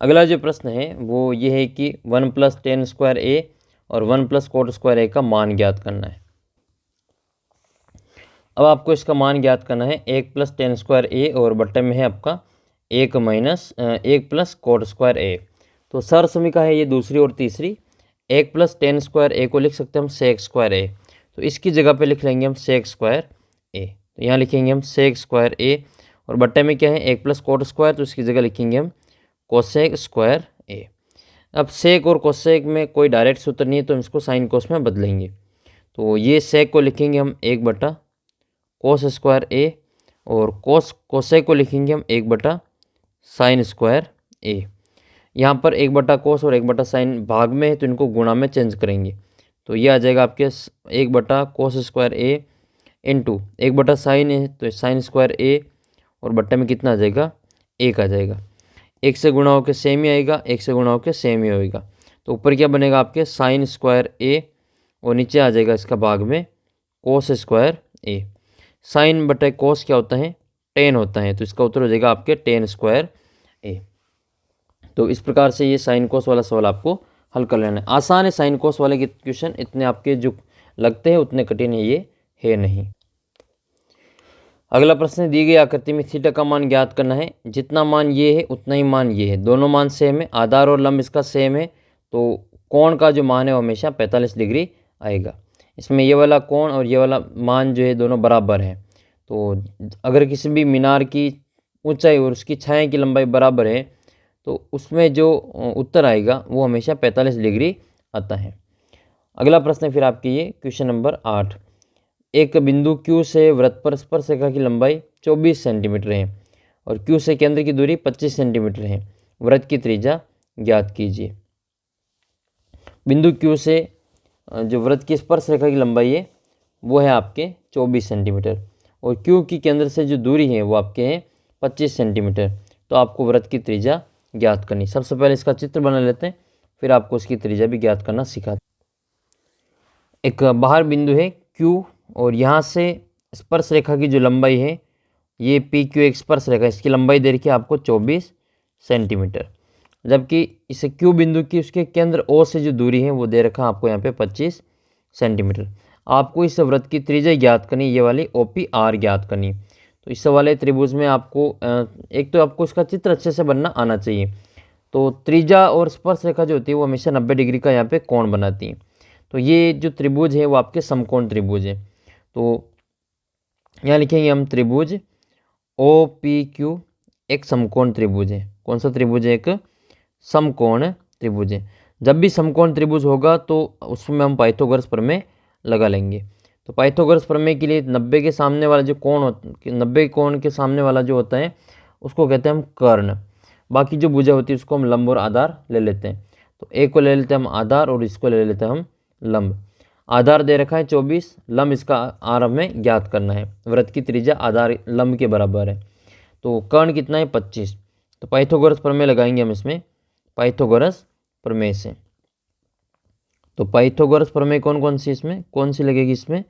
अगला जो प्रश्न है वो ये है कि 1 + tan² a और 1 + cot² a का मान ज्ञात करना है। अब आपको इसका मान ज्ञात करना है 1 + tan² a और बट्टे में है आपका 1 + cot² a। तो सर समीका है ये दूसरी और तीसरी। 1 + tan² a को लिख सकते हैं हम sec² a, तो इसकी जगह पे लिख लेंगे हम sec² a। तो यहाँ लिखेंगे हम sec² a और बट्टे में क्या है 1 + cot², तो इसकी जगह लिखेंगे हम cosec² a। अब सेक और कोसेक में कोई डायरेक्ट सूत्र नहीं है, तो हम इसको साइन कोस में बदलेंगे। तो ये सेक को लिखेंगे हम 1/cos² और कोसेक को लिखेंगे हम 1/sin² यहाँ पर 1/cos और 1/sin भाग में है, तो इनको गुणा में चेंज करेंगे। तो ये आ जाएगा आपके 1/cos² इंटू 1/sin है तो sin² और बट्टे में कितना आ जाएगा, 1 आ जाएगा। 1 से गुणा होकर सेम ही आएगा, 1 से गुणा होकर सेम ही होएगा। तो ऊपर क्या बनेगा आपके sin² और नीचे आ जाएगा इसका भाग में cos²। साइन बटे कोस क्या होता है, tan होता है, तो इसका उत्तर हो जाएगा आपके tan²। तो इस प्रकार से ये साइन कोस वाला सवाल आपको हल कर लेना है। आसान है साइन कोस वाले के क्वेश्चन, इतने आपके जो लगते हैं उतने कठिन ये है नहीं। अगला प्रश्न, दी गई आकृति में थीटा का मान ज्ञात करना है। जितना मान ये है उतना ही मान ये है, दोनों मान सेम है, आधार और लंब इसका सेम है, तो कोण का जो मान है वो हमेशा 45 डिग्री आएगा। इसमें ये वाला कोण और ये वाला मान जो है दोनों बराबर है। तो अगर किसी भी मीनार की ऊंचाई और उसकी छाया की लंबाई बराबर है तो उसमें जो उत्तर आएगा वो हमेशा 45 डिग्री आता है। अगला प्रश्न फिर आपके ये क्वेश्चन नंबर 8। एक बिंदु Q से वृत्त पर स्पर्शरेखा की लंबाई 24 सेंटीमीटर है और Q से केंद्र की दूरी 25 सेंटीमीटर है। वृत्त की त्रिज्या ज्ञात कीजिए। बिंदु Q से जो वृत्त की स्पर्शरेखा की लंबाई है वो है आपके 24 सेंटीमीटर और Q की केंद्र से जो दूरी है वो आपके है 25 सेंटीमीटर। तो आपको वृत्त की त्रिज्या ज्ञात करनी। सबसे पहले इसका चित्र बना लेते हैं, फिर आपको इसकी त्रिज्या भी ज्ञात करना सिखाते हैं। एक बाहर बिंदु है Q और यहाँ से स्पर्श रेखा की जो लंबाई है ये PQ एक स्पर्श रेखा, इसकी लंबाई दे रखी है आपको 24 सेंटीमीटर, जबकि इस Q बिंदु की उसके केंद्र O से जो दूरी है वो दे रखा है आपको यहाँ पे 25 सेंटीमीटर। आपको इस वृत्त की त्रिज्या ज्ञात करनी, ये वाली OPR ज्ञात करनी। तो इस वाले त्रिभुज में आपको एक तो आपको इसका चित्र अच्छे से बनना आना चाहिए। तो त्रिज्या और स्पर्श रेखा जो होती है वो हमेशा 90 डिग्री का यहाँ पे कोण बनाती है। तो ये जो त्रिभुज है वो आपके समकोण त्रिभुज है। तो यहाँ लिखेंगे हम त्रिभुज OPQ एक समकोण त्रिभुज है। कौन सा त्रिभुज है, एक समकोण त्रिभुज है। जब भी समकोण त्रिभुज होगा तो उसमें हम पाइथागोरस प्रमेय लगा लेंगे। तो पाइथागोरस प्रमेय के लिए 90 के सामने वाला जो कोण 90 कोण के सामने वाला जो होता है उसको कहते हैं हम कर्ण। बाकी जो भुजा होती है उसको हम लंब और आधार ले लेते हैं। तो एक को ले लेते हैं हम आधार और इसको ले लेते हैं हम लंब। आधार दे रखा है 24, लंब इसका आरंभ में ज्ञात करना है। वृत्त की त्रिज्या आधार लंब के बराबर है। तो कर्ण कितना है 25। तो पाइथागोरस प्रमेय लगाएंगे हम इसमें, पाइथागोरस प्रमेय से। तो पाइथागोरस प्रमेय कौन कौन सी इसमें कौन सी लगेगी इसमें,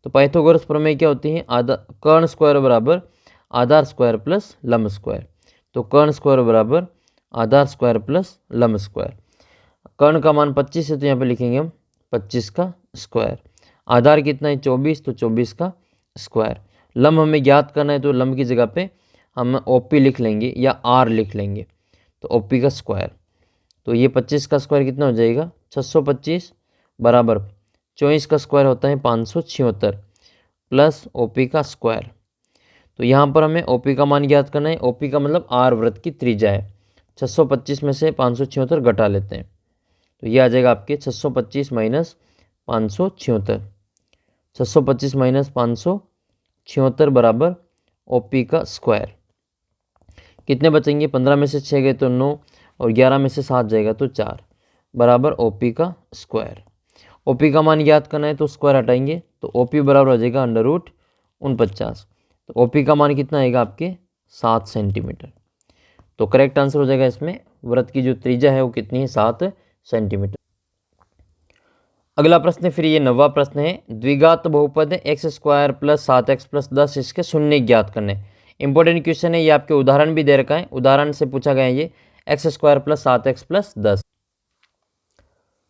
तो पाइथागोरस प्रमेय क्या होती है, कर्ण स्क्वायर बराबर आधार स्क्वायर प्लस लंब स्क्वायर। तो कर्ण स्क्वायर बराबर आधार स्क्वायर प्लस लंब स्क्वायर। कर्ण का मान 25 है तो यहाँ पे लिखेंगे हम 25 का स्क्वायर। आधार कितना है 24, तो 24 का स्क्वायर। लंब हमें ज्ञात करना है तो लंब की जगह पे हम OP लिख लेंगे या R लिख लेंगे। तो OP का स्क्वायर, तो ये 25 का स्क्वायर कितना हो जाएगा 625 बराबर 24 का स्क्वायर होता है 576 प्लस OP का स्क्वायर। तो यहाँ पर हमें OP का मान ज्ञात करना है। OP का मतलब R वृत्त की त्रिज्या है। 625 में से 576 घटा लेते हैं तो ये आ जाएगा आपके 625 माइनस 576। 625 माइनस 576 बराबर OP का स्क्वायर। कितने बचेंगे, 15 में से 6 गए तो 9 और 11 में से 7 जाएगा तो 4 बराबर OP का स्क्वायर। OP का मान ज्ञात करना है तो स्क्वायर हटाएंगे तो OP बराबर हो जाएगा √49। तो OP का मान कितना आएगा आपके 7 सेंटीमीटर। तो करेक्ट आंसर हो जाएगा इसमें वृत्त की जो त्रिज्या है वो कितनी है 7 सेंटीमीटर। अगला प्रश्न फिर ये 9वां प्रश्न है। द्विघात बहुपद x² प्लस 7x प्लस 10 इसके शून्य ज्ञात करने। इंपॉर्टेंट क्वेश्चन है ये, आपके उदाहरण भी दे रखा है, उदाहरण से पूछा गया है ये x² प्लस 7x प्लस 10।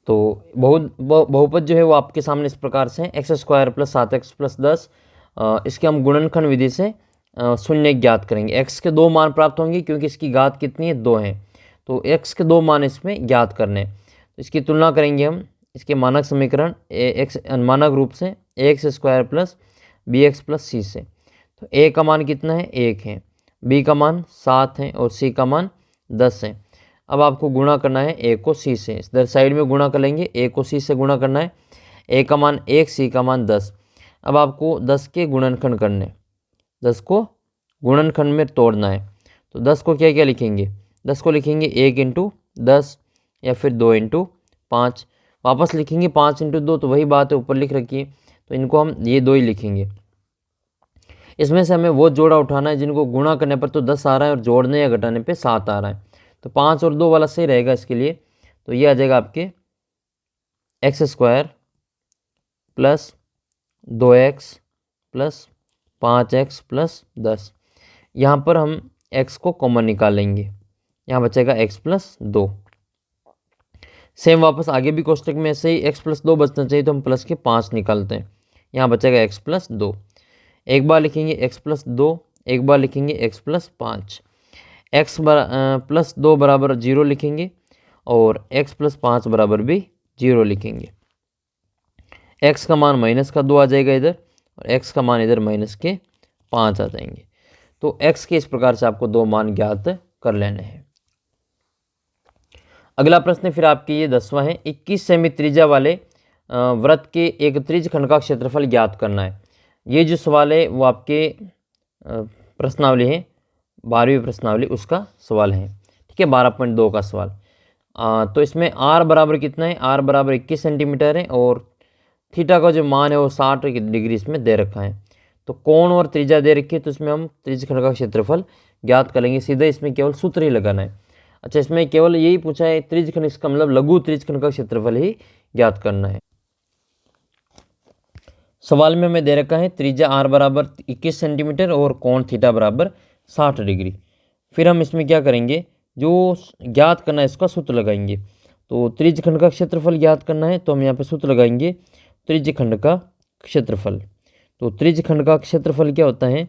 तो बहुपद जो है वो आपके सामने इस प्रकार से है x² प्लस 7x प्लस 10। इसके हम गुणनखंड विधि से शून्य ज्ञात करेंगे। x के 2 मान प्राप्त होंगे क्योंकि इसकी घात कितनी है 2 है। तो x के 2 मान इसमें ज्ञात करने, तो इसकी तुलना करेंगे हम इसके मानक समीकरण मानक रूप से ax² plus bx plus c से। तो a का मान कितना है 1 है, b का मान 7 है और c का मान 10 है। अब आपको गुणा करना है ए को सी से, इधर साइड में गुणा कर लेंगे, ए को सी से गुणा करना है। ए का मान 1, सी का मान 10। अब आपको 10 के गुणनखंड करने, 10 को गुणनखंड में तोड़ना है। तो 10 को क्या क्या लिखेंगे, 10 को लिखेंगे 1 इंटू 10 या फिर 2 इंटू 5, वापस लिखेंगे 5 इंटू 2, तो वही बात है ऊपर लिख रखी है, तो इनको हम ये 2 ही लिखेंगे। इसमें से हमें वो जोड़ा उठाना है जिनको गुणा करने पर तो 10 आ रहा है और जोड़ने या घटाने पे 7 आ रहा है। तो 5 और 2 वाला सही रहेगा इसके लिए। तो ये आ जाएगा आपके x² plus 2x plus 5x plus 10। यहाँ पर हम x को कॉमन निकाल लेंगे, यहाँ बचेगा x प्लस 2। सेम वापस आगे भी कोष्टक में ऐसे ही x प्लस 2 बचना चाहिए, तो हम प्लस के 5 निकालते हैं, यहाँ बचेगा x प्लस 2। एक बार लिखेंगे x प्लस 2, एक बार लिखेंगे x प्लस 5। x प्लस 2 बराबर 0 लिखेंगे और x प्लस 5 बराबर भी 0 लिखेंगे। x का मान माइनस का 2 आ जाएगा इधर, और x का मान इधर माइनस के 5 आ जाएंगे। तो x के इस प्रकार से आपको 2 मान ज्ञात कर लेने हैं। अगला प्रश्न फिर आपके ये 10वां है, 21 सेमी त्रिज्या वाले वृत्त के एक त्रिज्य खंड का क्षेत्रफल ज्ञात करना है। ये जो सवाल है वो आपके प्रश्नावली है, 12वीं प्रश्नावली उसका सवाल है, ठीक है, 12.2 का सवाल। तो इसमें r बराबर कितना है, r बराबर 21 सेंटीमीटर है और थीटा का जो मान है वो 60 डिग्री इसमें दे रखा है। तो कोण और त्रिज्या दे रखी है, तो इसमें हम त्रिज्य खंड का क्षेत्रफल ज्ञात करेंगे। सीधा इसमें केवल सूत्र ही लगाना है। अच्छा, इसमें केवल यही पूछा है त्रिज्य खंड, इसका मतलब लघु त्रिज्य खंड का क्षेत्रफल ही ज्ञात करना है। सवाल में हमें दे रखा है त्रिज्या r बराबर 21 सेंटीमीटर और कोण थीटा बराबर 60 डिग्री। फिर हम इसमें क्या करेंगे, जो ज्ञात करना है इसका सूत्र लगाएंगे। तो त्रिज्य खंड का क्षेत्रफल ज्ञात करना है, तो हम यहाँ पे सूत्र लगाएंगे त्रिज्य खंड का क्षेत्रफल। तो त्रिज्य खंड का क्षेत्रफल क्या होता है,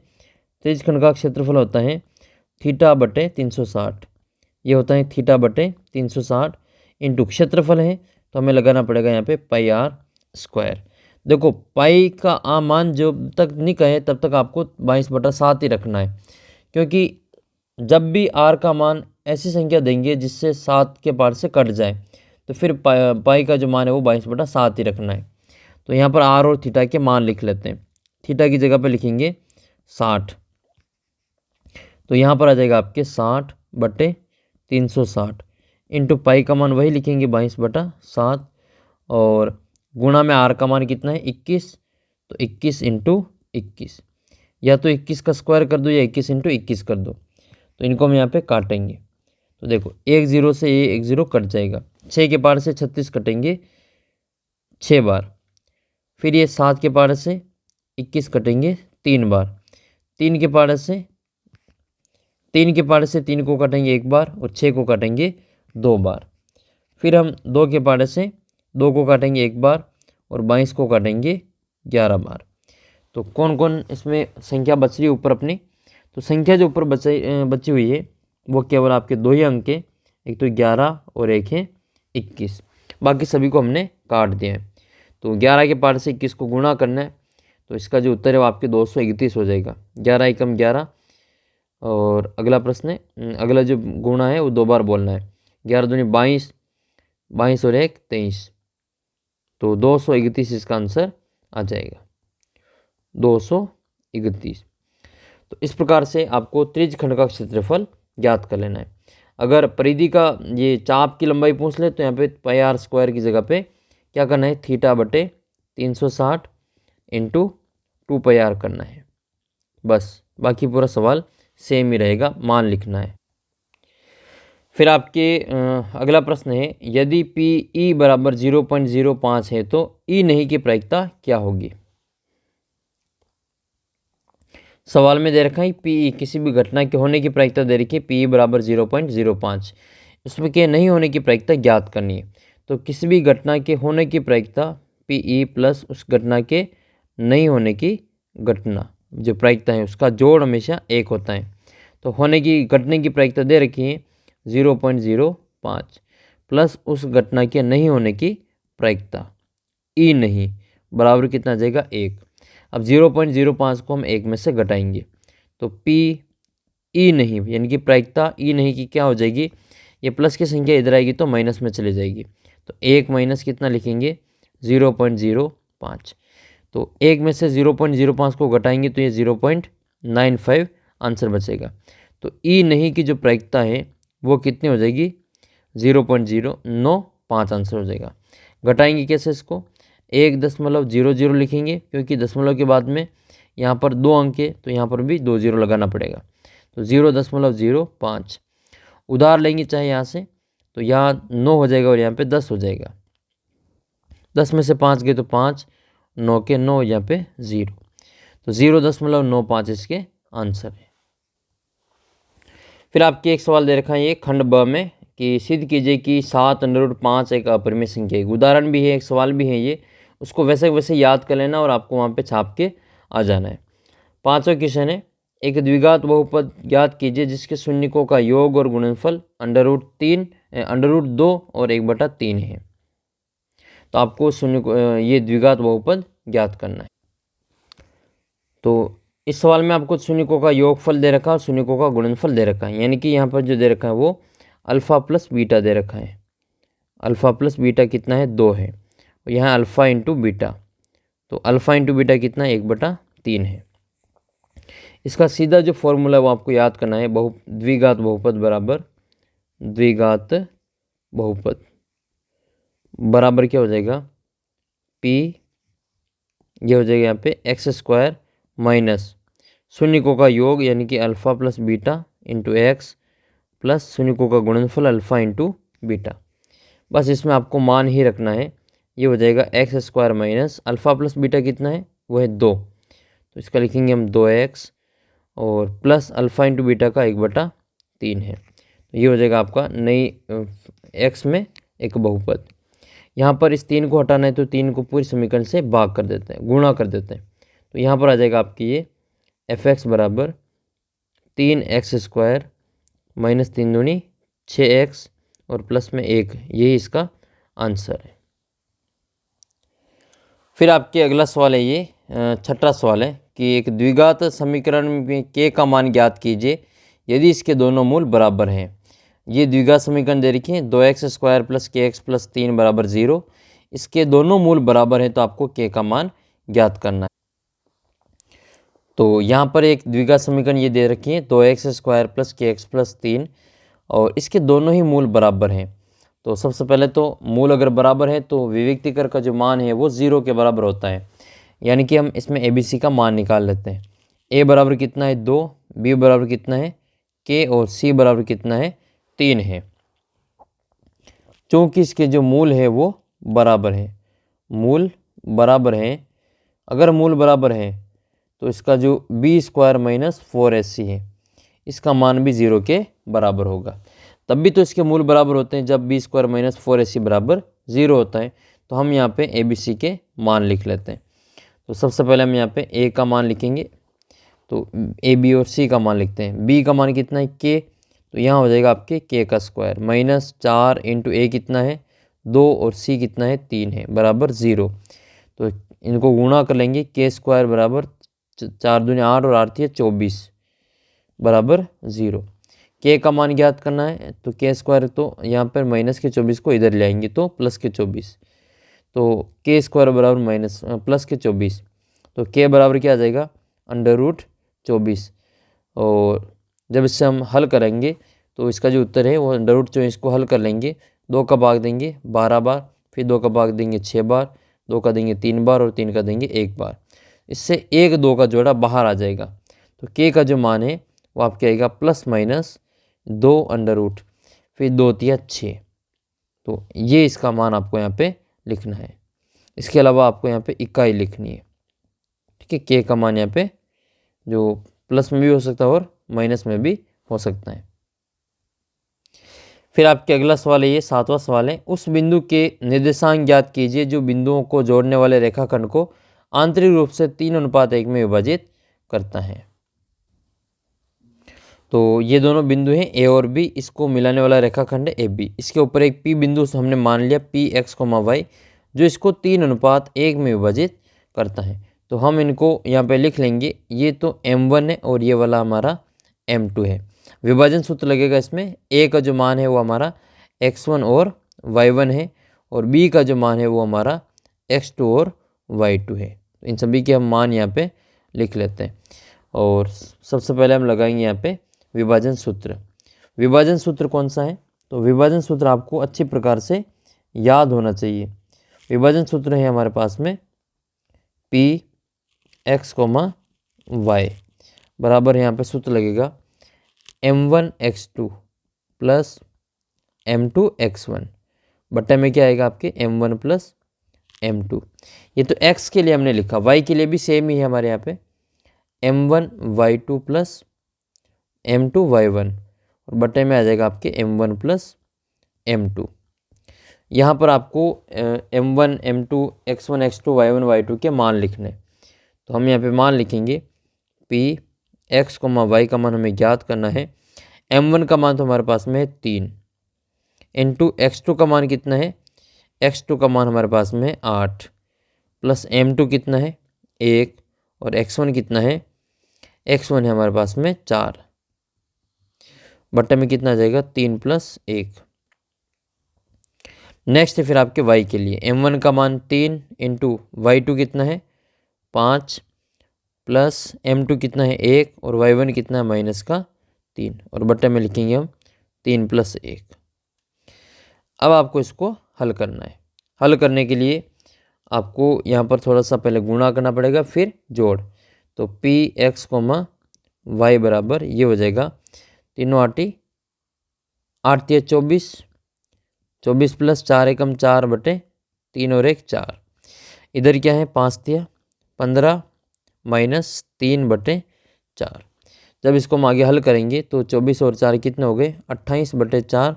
त्रिज्य खंड का क्षेत्रफल होता है थीटा बटे 360। ये होता है थीटा बटे 360 इंटू क्षेत्रफल है, तो हमें लगाना पड़ेगा यहाँ पे पाई r स्क्वायर। देखो पाई का मान जब तक नहीं कहे तब तक आपको 22/7 ही रखना है, क्योंकि जब भी r का मान ऐसी संख्या देंगे जिससे 7 के पार से कट जाए, तो फिर पाई का जो मान है वो 22/7 ही रखना है। तो यहाँ पर r और थीटा के मान लिख लेते हैं। थीटा की जगह पे लिखेंगे 60, तो यहाँ पर आ जाएगा आपके 60/360 इंटू पाई का मान वही लिखेंगे 22/7 और गुणा में r का मान कितना है 21, तो 21 इंटू 21, या तो 21 का स्क्वायर कर दो या 21 इंटू 21 कर दो। तो इनको हम यहाँ पे काटेंगे, तो देखो 1 0 से ये 1 0 कट जाएगा, 6 के पार से 36 कटेंगे 6 बार, फिर ये 7 के पार से 21 कटेंगे 3 बार, 3 के पार से 3 को काटेंगे 1 बार और 6 को काटेंगे 2 बार, फिर हम 2 के पार से 2 को काटेंगे 1 बार और 22 को काटेंगे 11 बार। तो कौन कौन इसमें संख्या बच रही है ऊपर अपनी, तो संख्या जो ऊपर बची हुई है वो केवल आपके 2 ही अंक है, एक तो 11 और एक है 21, बाकी सभी को हमने काट दिया है। तो 11 के पार से 21 को गुणा करना है, तो इसका जो उत्तर है वो आपके 231 हो जाएगा। 11 एकम 11, और अगला प्रश्न है, अगला जो गुणा है वो 2 बार बोलना है। 11 दूनी 22, 22 और 1 23, तो 231 इसका आंसर आ जाएगा, 231। तो इस प्रकार से आपको त्रिज्य खंड का क्षेत्रफल ज्ञात कर लेना है। अगर परिधि का ये चाप की लंबाई पूछ ले तो यहाँ पे पाई r स्क्वायर की जगह पे क्या करना है, थीटा बटे 360 इंटू 2 पाई r करना है, बस। बाकी पूरा सवाल सेम ही रहेगा, मान लिखना है। फिर आपके अगला प्रश्न है, यदि PE बराबर 0.05 है तो E नहीं की प्रायिकता क्या होगी। सवाल में दे रखा है PE किसी भी घटना के होने की प्रायिकता दे रखी है, PE बराबर 0.05, इसमें के नहीं होने की प्रायिकता ज्ञात करनी है। तो किसी भी घटना के होने की प्रायिकता PE प्लस उस घटना के नहीं होने की घटना जो प्रायिकता है उसका जोड़ हमेशा 1 होता है। तो होने की घटने की प्रायिकता दे रखी है 0.05 प्लस उस घटना के नहीं होने की प्रायिकता E नहीं बराबर कितना आ जाएगा 1। अब 0.05 को हम 1 में से घटाएंगे, तो PE नहीं यानी कि प्रायिकता E नहीं की क्या हो जाएगी, ये प्लस की संख्या इधर आएगी तो माइनस में चली जाएगी। तो 1 माइनस कितना लिखेंगे 0.05। तो 1 में से 0.05 को घटाएंगे तो ये 0.95 आंसर बचेगा। तो ई नहीं की जो प्रायिकता है वो कितनी हो जाएगी 0.095 आंसर हो जाएगा। घटाएंगे कैसे इसको 1.00 लिखेंगे क्योंकि दशमलव के बाद में यहाँ पर 2 अंक है तो यहाँ पर भी 2 0 लगाना पड़ेगा। तो 0.05 उधार लेंगे चाहे यहाँ से तो यहाँ 9 हो जाएगा और यहाँ पे 10 हो जाएगा। 10 में से 5 गए तो 5, 9 के 9 यहाँ पे 0। तो 0.95 इसके आंसर है। फिर आपके एक सवाल दे रखा है ये खंड ब में कि सिद्ध कीजिए कि 7√5 एक अपरिमेय संख्या है। उदाहरण भी है, एक सवाल भी है ये, उसको वैसे वैसे याद कर लेना और आपको वहाँ पे छाप के आ जाना है। 5वां क्वेश्चन है एक द्विघात बहुपद ज्ञात कीजिए जिसके शून्यकों का योग और गुणनफल √2 और 1/3 है। तो आपको ये द्विघात बहुपद ज्ञात करना है। तो इस सवाल में आपको शून्यकों का योगफल दे रखा है और शून्यकों का गुणनफल दे रखा है, यानी कि यहाँ पर जो दे रखा है वो अल्फ़ा प्लस बीटा दे रखा है। अल्फ़ा प्लस बीटा कितना है 2 है और यहाँ अल्फ़ा इंटू बीटा, तो अल्फ़ा इंटू बीटा कितना है 1/3 है। इसका सीधा जो फॉर्मूला है वो आपको याद करना है, द्विघात बहुपद बराबर द्विघात बहुपद बराबर क्या हो जाएगा P, ये हो जाएगा यहाँ पे x² माइनस शून्यकों का योग यानी कि alpha plus beta into x plus शून्यकों का गुणनफल अल्फ़ा इंटू बीटा। बस इसमें आपको मान ही रखना है, ये हो जाएगा x² minus alpha plus beta कितना है वो है 2, तो इसका लिखेंगे हम 2x और प्लस अल्फ़ा इंटू बीटा का 1/3 है। तो ये हो जाएगा आपका नई x में एक बहुपद। यहाँ पर इस 3 को हटाना है तो 3 को पूरी समीकरण से भाग कर देते हैं, गुणा कर देते हैं। तो यहाँ पर आ जाएगा आपकी ये fx बराबर 3x² माइनस 3 दूनी 6x और प्लस में 1, यही इसका आंसर है। फिर आपके अगला सवाल है ये 6वां सवाल है कि एक द्विघात समीकरण में k का मान ज्ञात कीजिए यदि इसके दोनों मूल बराबर हैं। ये द्विघात समीकरण दे रखी है 2x² प्लस kx प्लस 3 बराबर 0। इसके दोनों मूल बराबर हैं तो आपको k का मान ज्ञात करना है। तो यहाँ पर एक द्विघात समीकरण ये दे रखी है 2x² प्लस kx प्लस 3 और इसके दोनों ही मूल बराबर हैं। तो सबसे पहले तो मूल अगर बराबर है तो विविक्तिकर का जो मान है वो 0 के बराबर होता है, यानी कि हम इसमें ABC का मान निकाल लेते हैं। A बराबर कितना है 2, B बराबर कितना है k और C बराबर कितना है 3 है। चूँकि इसके जो मूल है वो बराबर है, मूल बराबर हैं, अगर मूल बराबर है तो इसका जो b² माइनस 4ac है इसका मान भी 0 के बराबर होगा। तब भी तो इसके मूल बराबर होते हैं जब b² माइनस 4ac बराबर 0 होता है। तो हम यहाँ पे ABC के मान लिख लेते हैं। तो सबसे पहले हम यहाँ पे A का मान लिखेंगे, तो A, B और C का मान लिखते हैं। B का मान कितना है k, तो यहाँ हो जाएगा आपके k का स्क्वायर माइनस 4 इंटू A कितना है 2 और C कितना है 3 है बराबर 0। तो इनको गुणा कर लेंगे, k² बराबर 4 दूनी 8 और 8 है 24 बराबर 0। k का मान ज्ञात करना है तो k² तो यहाँ पर माइनस के 24 को इधर ले आएंगे तो प्लस के 24, तो k² बराबर माइनस प्लस के 24, तो k बराबर क्या आ जाएगा √24। और जब इससे हम हल करेंगे तो इसका जो उत्तर है वो √24 को हल कर लेंगे, 2 का भाग देंगे 12 बार, फिर 2 का भाग देंगे 6 बार, 2 का देंगे 3 बार और 3 का देंगे 1 बार। इससे 1 2 का जोड़ा बाहर आ जाएगा। तो k का जो मान है वो आपके आएगा प्लस माइनस 2 फिर 2 तिया 6। तो ये इसका मान आपको यहाँ पे लिखना है। इसके अलावा आपको यहाँ पे इकाई लिखनी है, ठीक है। k का मान यहाँ पे जो प्लस में भी हो सकता है और माइनस में भी हो सकता है। फिर आपके अगला सवाल है ये 7वां सवाल है, उस बिंदु के निर्देशांक ज्ञात कीजिए जो बिंदुओं को जोड़ने वाले रेखाखंड को आंतरिक रूप से 3:1 में विभाजित करता है। तो ये दोनों बिंदु हैं A और B, इसको मिलाने वाला रेखाखंड है AB। इसके ऊपर एक P बिंदु हमने मान लिया Px, y जो इसको 3:1 में विभाजित करता है। तो हम इनको यहाँ पे लिख लेंगे, ये तो M1 है और ये वाला हमारा M2 है। विभाजन सूत्र लगेगा इसमें, ए का जो मान है वो हमारा x1 और y1 है, और b का जो मान है वो हमारा x2 और y2 है। तो इन सभी के हम मान यहाँ पे लिख लेते हैं। और सबसे पहले हम लगाएंगे यहाँ पे विभाजन सूत्र। विभाजन सूत्र कौन सा है? तो विभाजन सूत्र आपको अच्छी प्रकार से याद होना चाहिए। विभाजन सूत्र है हमारे पास में पी एक्स कोमा वाई बराबर यहाँ पे सूत्र लगेगा m1x2 प्लस m2x1 बट्टे में क्या आएगा आपके m1 प्लस m2। ये तो x के लिए हमने लिखा, y के लिए भी सेम ही है हमारे यहाँ पे m1y2 प्लस m2y1 और बट्टे में आ जाएगा आपके m1 प्लस m2। यहाँ पर आपको m1 m2 x1 x2 y1 y2 के मान लिखने, तो हम यहाँ पे मान लिखेंगे p x कोमा y का मान हमें ज्ञात करना है। m1 का मान तो हमारे पास में है 3 इंटू x2 का मान कितना है, x2 का मान हमारे पास में है 8 प्लस m2 कितना है 1 और x1 कितना है, x1 है हमारे पास में 4 बट्टे में कितना आ जाएगा 3 प्लस 1। नेक्स्ट है फिर आपके y के लिए, m1 का मान 3 इंटू y2 कितना है 5 प्लस m2 कितना है 1 और y1 कितना है माइनस का 3 और बट्टे में लिखेंगे हम 3 प्लस 1। अब आपको इसको हल करना है। हल करने के लिए आपको यहाँ पर थोड़ा सा पहले गुणा करना पड़ेगा फिर जोड़, तो पी एक्स कोमा वाई बराबर ये हो जाएगा 3 8 8 24 24 प्लस 4 एकम 4 बटे 3 और 1 4। इधर क्या है 5 15 माइनस 3 बटे 4। जब इसको हम आगे हल करेंगे तो 24 और 4 कितने हो गए 28 बटे 4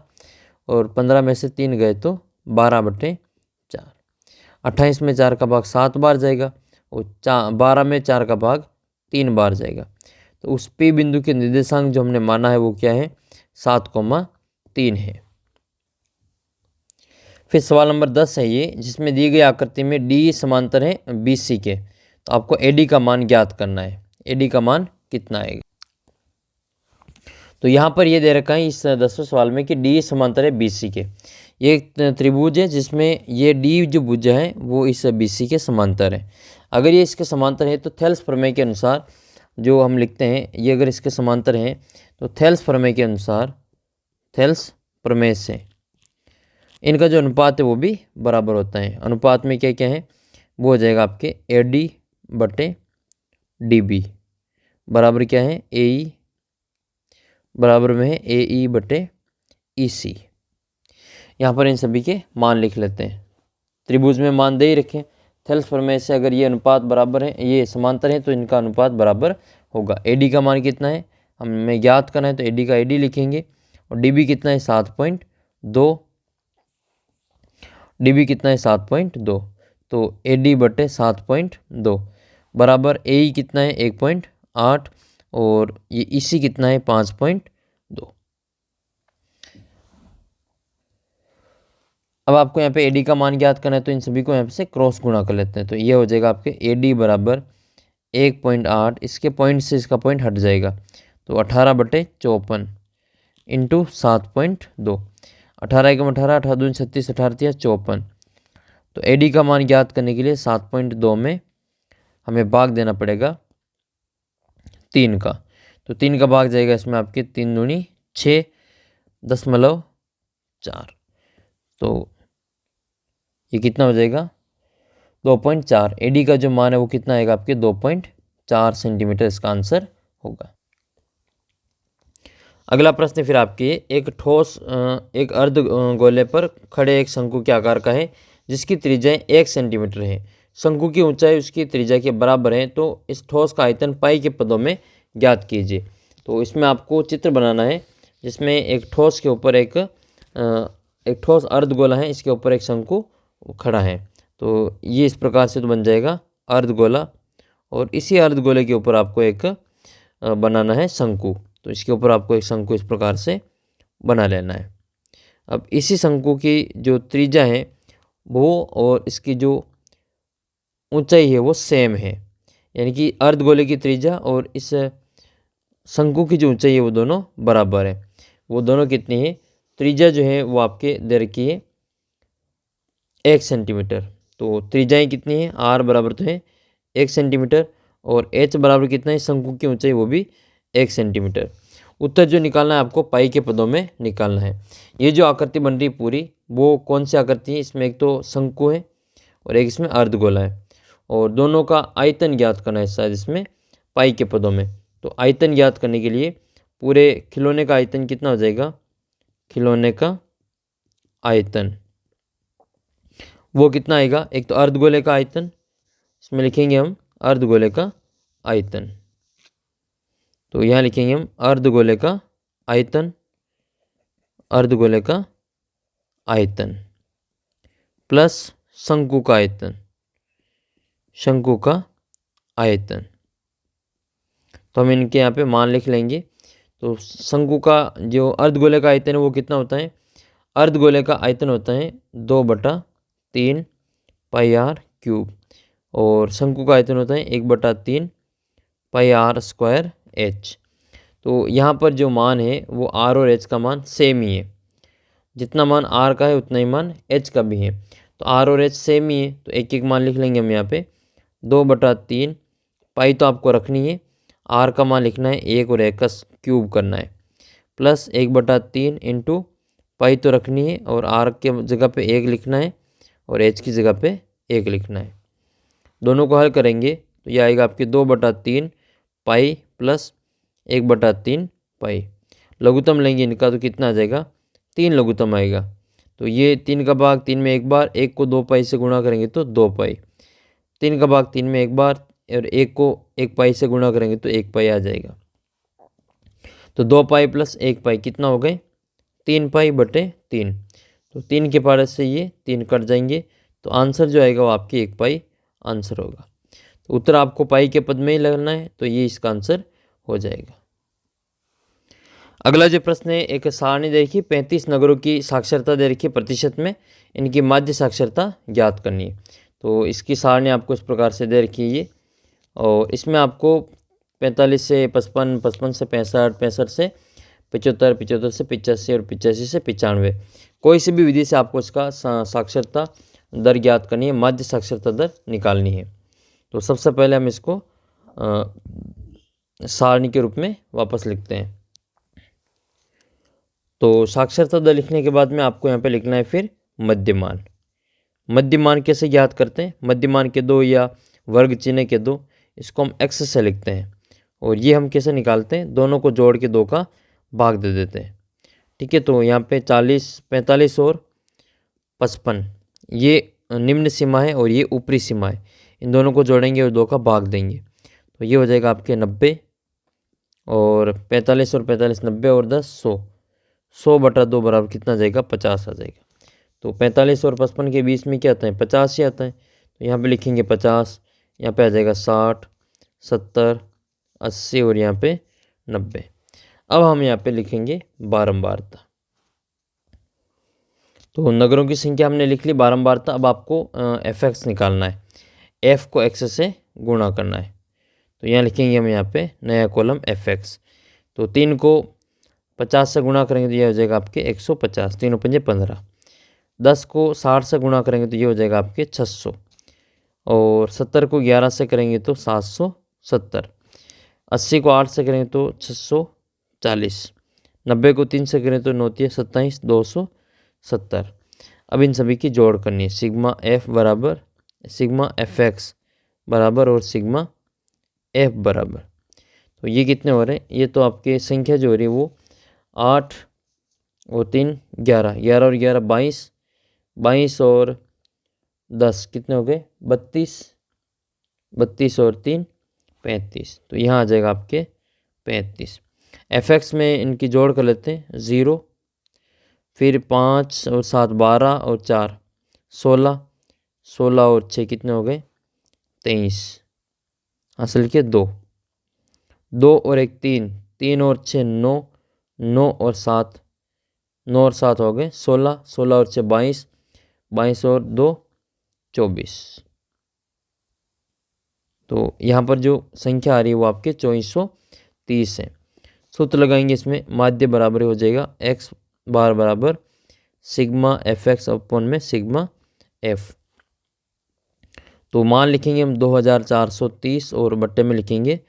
और 15 में से 3 गए तो 12 बटे 4। 28 में 4 का भाग 7 बार जाएगा और 12 में 4 का भाग 3 बार जाएगा। तो उस P बिंदु के निर्देशांक जो हमने माना है वो क्या है 7,3 है। फिर सवाल नंबर 10 है ये, जिसमें दी गई आकृति में D समांतर है BC के, तो आपको AD का मान ज्ञात करना है। AD का मान कितना आएगा? तो यहाँ पर ये दे रखा है इस 10वें सवाल में कि D समांतर है BC के। ये एक त्रिभुज है जिसमें ये D जो भुजा है वो इस BC के समांतर है। अगर ये इसके समांतर है तो थेल्स प्रमेय के अनुसार जो हम लिखते हैं, ये अगर इसके समांतर है तो थेल्स प्रमेय के अनुसार, थेल्स प्रमेय से इनका जो अनुपात है वो भी बराबर होता है। अनुपात में क्या क्या है वो हो जाएगा आपके AD बटे DB बराबर क्या है AE बराबर में है AE बटे EC। यहाँ पर इन सभी के मान लिख लेते हैं। त्रिभुज में मान दे ही रखें, थेल्स प्रमेय से अगर ये अनुपात बराबर है, ये समांतर है तो इनका अनुपात बराबर होगा। AD का मान कितना है हमें ज्ञात करना है, तो AD का AD लिखेंगे और DB कितना है 7.2, DB कितना है 7.2, तो AD बटे 7.2 बराबर AE कितना है 1.8 और ये EC कितना है 5.2। अब आपको यहाँ पे AD का मान ज्ञात करना है तो इन सभी को यहाँ पे से क्रॉस गुणा कर लेते हैं, तो ये हो जाएगा आपके AD बराबर 1.8, इसके पॉइंट से इसका पॉइंट हट जाएगा तो 18 बटे 54 इंटू 7.2, 18 एकम 18, 18 दूनी 36, 18 तिया 54। तो AD का मान ज्ञात करने के लिए 7.2 में हमें भाग देना पड़ेगा 3 का, तो 3 का भाग जाएगा इसमें आपके 3 दूनी 6.4, तो ये कितना हो जाएगा 2.4। AD का जो मान है वो कितना आएगा आपके 2.4 सेंटीमीटर इसका आंसर होगा। अगला प्रश्न फिर आपके एक ठोस एक अर्ध गोले पर खड़े एक शंकु के आकार का है जिसकी त्रिज्या 1 सेंटीमीटर है। शंकु की ऊंचाई उसकी त्रिज्या के बराबर है, तो इस ठोस का आयतन पाई के पदों में ज्ञात कीजिए। तो इसमें आपको चित्र बनाना है जिसमें एक ठोस के ऊपर एक ठोस अर्धगोला है, इसके ऊपर एक शंकु खड़ा है। तो ये इस प्रकार से तो बन जाएगा अर्धगोला और इसी अर्धगोले के ऊपर आपको एक बनाना है शंकु, तो इसके ऊपर आपको एक शंकु इस प्रकार से बना लेना है। अब इसी शंकु की जो त्रिज्या है वो और इसकी जो ऊंचाई है वो सेम है, यानी कि अर्धगोले की त्रिज्या और इस शंकु की जो ऊंचाई है वो दोनों बराबर है। वो दोनों कितनी है? त्रिज्या जो है वो आपके दे रखी है 1 सेंटीमीटर। तो त्रिज्याएँ कितनी है? आर बराबर तो है 1 सेंटीमीटर और एच बराबर कितना है? शंकु की ऊंचाई वो भी 1 सेंटीमीटर। उत्तर जो निकालना है आपको पाई के पदों में निकालना है। ये जो आकृति बन रही पूरी वो कौन सी आकृति है? इसमें एक तो शंकु है और एक इसमें अर्धगोला है और दोनों का आयतन ज्ञात करना है शायद इसमें पाई के पदों में। तो आयतन ज्ञात करने के लिए पूरे खिलौने का आयतन कितना हो जाएगा? खिलौने का आयतन वो कितना आएगा? एक तो अर्धगोले का आयतन, इसमें लिखेंगे हम अर्धगोले का आयतन। तो यहाँ लिखेंगे हम अर्धगोले का आयतन, अर्धगोले का आयतन प्लस शंकु का आयतन, शंकु का आयतन। तो हम इनके यहाँ पे मान लिख लेंगे। तो शंकु का जो अर्धगोले का आयतन है वो कितना होता है? अर्धगोले का आयतन होता है 2/3 पाई आर क्यूब और शंकु का आयतन होता है 1/3 पाई आर स्क्वायर एच। तो यहाँ पर जो मान है वो आर और एच का मान सेम ही है। जितना मान आर का है उतना ही मान एच का भी है। तो आर और एच सेम ही है तो एक एक मान लिख लेंगे हम यहाँ पे। 2/3 पाई तो आपको रखनी है, आर का मान लिखना है 1 और 1 का क्यूब करना है प्लस 1/3 इंटू पाई तो रखनी है और आर के जगह पे 1 लिखना है और एच की जगह पे 1 लिखना है। दोनों को हल करेंगे तो यह आएगा आपके 2/3 पाई प्लस 1/3 पाई। लघुत्तम लेंगे इनका तो कितना आ जाएगा? 3 लघुत्तम आएगा। तो ये 3 का भाग 3 में एक बार, 1 को 2 पाई से गुणा करेंगे तो 2 पाई। 3 का भाग 3 में एक बार और 1 को 1 पाई से गुणा करेंगे तो 1 पाई आ जाएगा। तो 2 पाई प्लस 1 पाई कितना हो गए? 3 पाई बटे 3। तो 3 के पारे से ये 3 कट जाएंगे तो आंसर जो आएगा वो आपकी 1 पाई आंसर होगा। तो उत्तर आपको पाई के पद में ही लगना है तो ये इसका आंसर हो जाएगा। अगला जो प्रश्न है, एक सारणी दे रखी 35 नगरों की साक्षरता दे रखी प्रतिशत में, इनकी माध्य साक्षरता ज्ञात करनी है। तो इसकी सारणी आपको इस प्रकार से दे रखी है ये, और इसमें आपको 45 से 55, 55 से 65, 65 से 75, 75 से 85 और 85 से 95 कोई सी भी विधि से आपको इसका साक्षरता दर ज्ञात करनी है, माध्य साक्षरता दर निकालनी है। तो सबसे पहले हम इसको सारणी के रूप में वापस लिखते हैं। तो साक्षरता दर लिखने के बाद में आपको यहाँ पे लिखना है फिर मध्यमान। मध्यमान कैसे ज्ञात करते हैं? मध्यमान के दो या वर्ग चिन्ह के दो, इसको हम x से लिखते हैं और ये हम कैसे निकालते हैं? दोनों को जोड़ के 2 का भाग दे देते हैं। ठीक है, तो यहाँ पे 40, 45 और 55 ये निम्न सीमा है और ये ऊपरी सीमा है। इन दोनों को जोड़ेंगे और 2 का भाग देंगे तो ये हो जाएगा आपके 90 और 45 और 45 90 और 10 100। 100/2 बराबर कितना जाएगा? 50 आ जाएगा। तो 45 और 55 के बीच में क्या आता है? 50 ही आता है। तो यहाँ पे लिखेंगे 50, यहाँ पे आ जाएगा 60, 70, 80 और यहाँ पे 90। अब हम यहाँ पे लिखेंगे बारंबारता। तो नगरों की संख्या हमने लिख ली, बारंबारता। अब आपको fx निकालना है, f को x से गुणा करना है। तो यहाँ लिखेंगे हम यहाँ पे नया कॉलम fx। तो 3 को 50 से गुणा करेंगे तो ये हो जाएगा आपके 150, 3 और 5 15। 10 को 60 से गुणा करेंगे तो ये हो जाएगा आपके 600 और 70 को 11 से करेंगे तो 770। 80 को 8 से करेंगे तो 640। 90 को 3 से करें तो 9 27, 270। अब इन सभी की जोड़ करनी है। सिग्मा एफ बराबर सिग्मा एफ एक्स बराबर और सिग्मा एफ बराबर। तो ये कितने हो रहे हैं? ये तो आपके संख्या जो हो रही है वो 8 और 3 11, 11 और 11 22, 22 और 10 कितने हो गए? 32, 32 और 3 35। तो यहाँ आ जाएगा आपके 35। fx में इनकी जोड़ कर लेते हैं 0, फिर 5 और 7 12 और 4 16, 16 और 6 कितने हो गए? 23। हासिल के 2, 2 और 1 3, 3 और 6 9, 9 और 7, 9 और 7 हो गए 16, 16 और 6 22, 22 और 2 24। तो यहाँ पर जो संख्या आ रही है वो आपके 2430 है। सूत्र लगाएंगे इसमें, माध्य बराबर हो जाएगा एक्स बार बराबर सिग्मा एफ एक्स अपॉन में सिग्मा एफ। तो मान लिखेंगे हम 2430 और बट्टे में लिखेंगे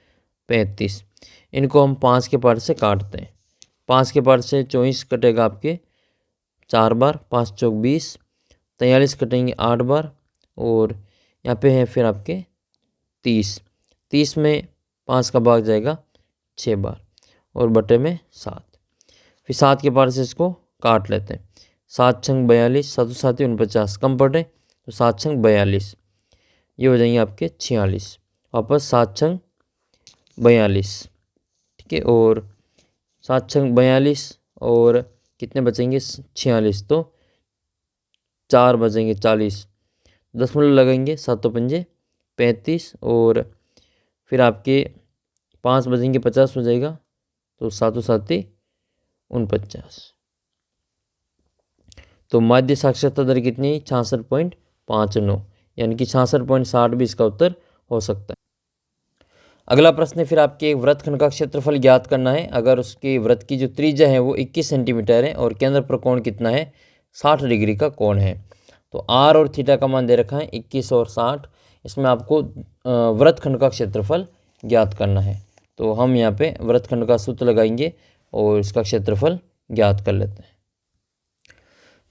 35। इनको हम 5 के पार्ट से काटते हैं। 5 के पार्ट से 24 कटेगा आपके 4 बार, 5 चौक 20, 43 कटेंगे 8 बार, और यहाँ पे है फिर आपके 30। 30 में 5 का भाग जाएगा 6 बार, और बटे में 7। फिर 7 के पार्ट से इसको काट लेते हैं। 7 छंग 42, 7 7 49, कम पड़े तो 7 छंग 42, ये हो जाएंगे आपके 46। वापस 7 छंग 42, ठीक है, और 7 छंग 42 और कितने बचेंगे 46, तो 4 बचेंगे 40। दशमलव लगेंगे, 7 पंजे 35, और फिर आपके 5 बचेंगे 50 हो जाएगा, तो 7 7 49। तो माध्य साक्षरता दर कितनी है 66.59, यानी कि 66.60 भी इसका उत्तर हो सकता है। अगला प्रश्न है फिर आपके एक वृत्तखंड का क्षेत्रफल ज्ञात करना है। अगर उसके वृत्त की जो त्रिज्या है वो 21 सेंटीमीटर है और केंद्र पर कोण कितना है 60 डिग्री का कोण है। तो आर और थीटा का मान दे रखा है 21 और 60। इसमें आपको वृत्तखंड का क्षेत्रफल ज्ञात करना है। तो हम यहाँ पे वृत्तखंड का सूत्र लगाएंगे और इसका क्षेत्रफल ज्ञात कर लेते हैं।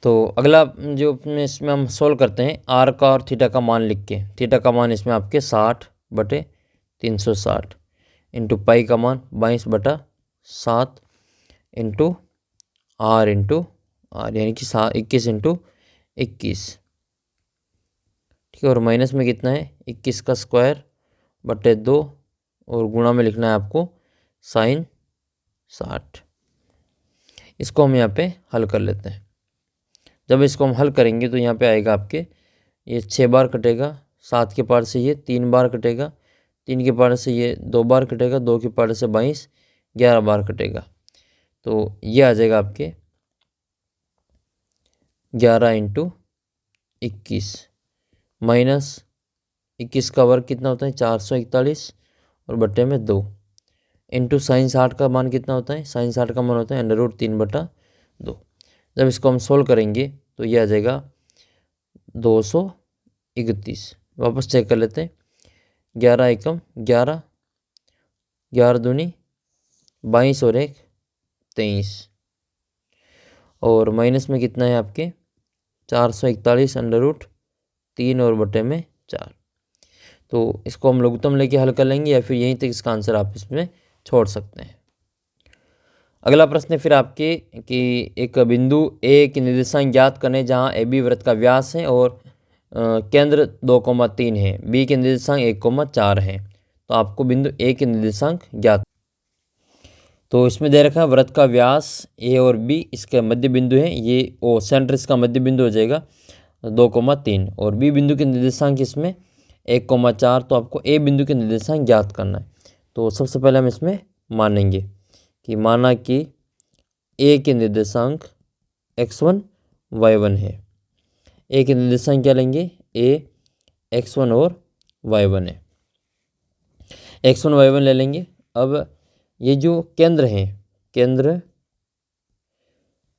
तो अगला जो इसमें हम सोल्व करते हैं, आर का और थीटा का मान लिख के, थीटा का मान इसमें आपके 60/360 इंटू पाई का मान 22/7 इंटू आर यानी कि 21 इंटू 21, ठीक है, और माइनस में कितना है 21 का स्क्वायर बटे 2, और गुणा में लिखना है आपको sin 60। इसको हम यहाँ पे हल कर लेते हैं। जब इसको हम हल करेंगे तो यहाँ पे आएगा आपके ये 6 बार कटेगा, 7 के पार से ये 3 बार कटेगा, 3 के पार से ये 2 बार कटेगा, 2 के पार से 22, 11 बार कटेगा। तो ये आ जाएगा आपके 11 इंटू 21 माइनस 21 का वर्ग कितना होता है 441, और बट्टे में 2 इंटू sin 60 का मान कितना होता है, sin 60 का मान होता है √3/2। जब इसको हम सोल्व करेंगे तो ये आ जाएगा 231। वापस चेक कर लेते हैं, 11 एकम 11, 11 दूनी 22 और 1 23, और माइनस में कितना है आपके 441 √3 और बटे में 4। तो इसको हम लघुत्तम लेके हल कर लेंगे, या फिर यहीं तक इसका आंसर आप इसमें छोड़ सकते हैं। अगला प्रश्न है फिर आपके कि एक बिंदु ए की निर्देशांक ज्ञात करने, जहां ए बी वृत्त का व्यास है और केंद्र 2,3 है, बी के निर्देशांक 1,4 है। तो आपको बिंदु ए के निर्देशांक ज्ञात। तो इसमें दे रखा है वृत्त का व्यास ए और बी इसके मध्य बिंदु है, ये ओ सेंटर इसका मध्य बिंदु हो जाएगा 2,3, और बी बिंदु के निर्देशांक इसमें 1,4। तो आपको ए बिंदु के निर्देशांक ज्ञात करना है। तो सबसे पहले हम इसमें मानेंगे कि माना कि ए के निर्देशांक x1 y1 है। ए के निर्देशांक क्या लेंगे, ए x1 और y1 है, x1 y1 ले लेंगे। अब ये जो केंद्र है, केंद्र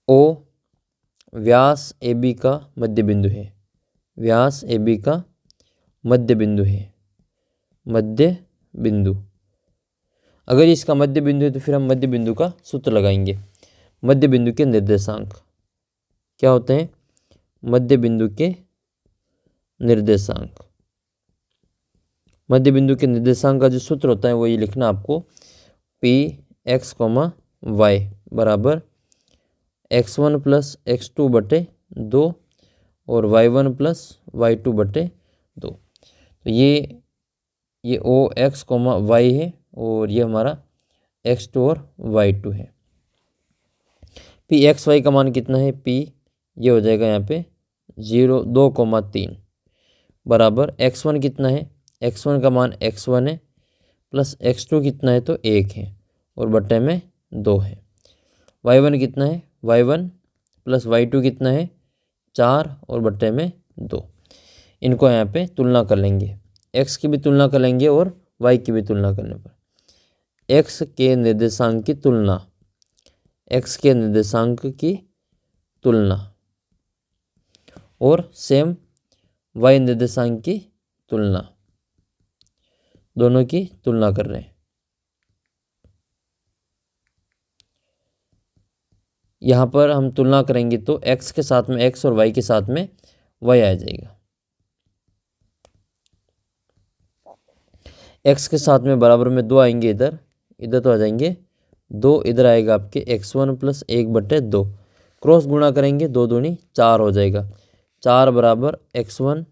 ओ व्यास ए बी का मध्य बिंदु है, व्यास ए बी का मध्य बिंदु है, मध्य बिंदु। अगर इसका मध्य बिंदु है तो फिर हम मध्य बिंदु का सूत्र लगाएंगे। मध्य बिंदु के निर्देशांक क्या होते हैं, मध्य बिंदु के निर्देशांक, मध्य बिंदु के निर्देशांक का जो सूत्र होता है वो ये लिखना आपको, पी एक्स कॉमा वाई बराबर x1 + x2/2 और y1 + y2/2। तो ये ओ एक्स कॉमा वाई है, और ये हमारा x2 और y2 है। पी एक्स वाई का मान कितना है, पी ये हो जाएगा यहाँ पे 2,3 बराबर x1 कितना है, x1 का मान x1 है, प्लस x2 कितना है तो 1 है, और बट्टे में 2 है। y1 कितना है, y1 + y2 कितना है 4, और बट्टे में 2। इनको यहाँ पे तुलना कर लेंगे, x की भी तुलना कर लेंगे और y की भी तुलना करने पर एक्स के निर्देशांक की तुलना, एक्स के निर्देशांक की तुलना, और सेम वाई निर्देशांक की तुलना, दोनों की तुलना कर रहे हैं। यहाँ पर हम तुलना करेंगे तो x के साथ में x और y के साथ में y आ जाएगा। x के साथ में बराबर में 2 आएंगे, इधर इधर तो आ जाएंगे 2, इधर आएगा आपके x1 प्लस 1/2, क्रॉस गुणा करेंगे 2 दूनी 4 हो जाएगा, 4 बराबर x1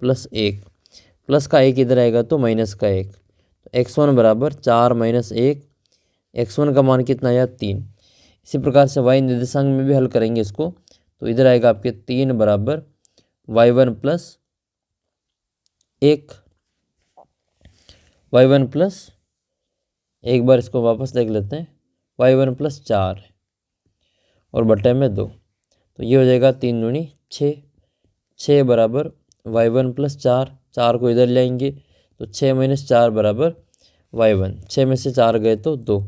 प्लस 1, प्लस का 1 इधर आएगा तो माइनस का 1, तो x1 बराबर 4 माइनस 1, x1 का मान कितना आया 3। इसी प्रकार से y निर्देशांक में भी हल करेंगे इसको, तो इधर आएगा आपके 3 बराबर y1 प्लस 1, y1 प्लस, एक बार इसको वापस देख लेते हैं, y1 प्लस 4 और बटे में 2, तो ये हो जाएगा 3 दूनी 6, 6 बराबर y1 प्लस 4, 4 को इधर लाएंगे तो 6 माइनस 4 बराबर y1, 6 में से 4 गए तो 2,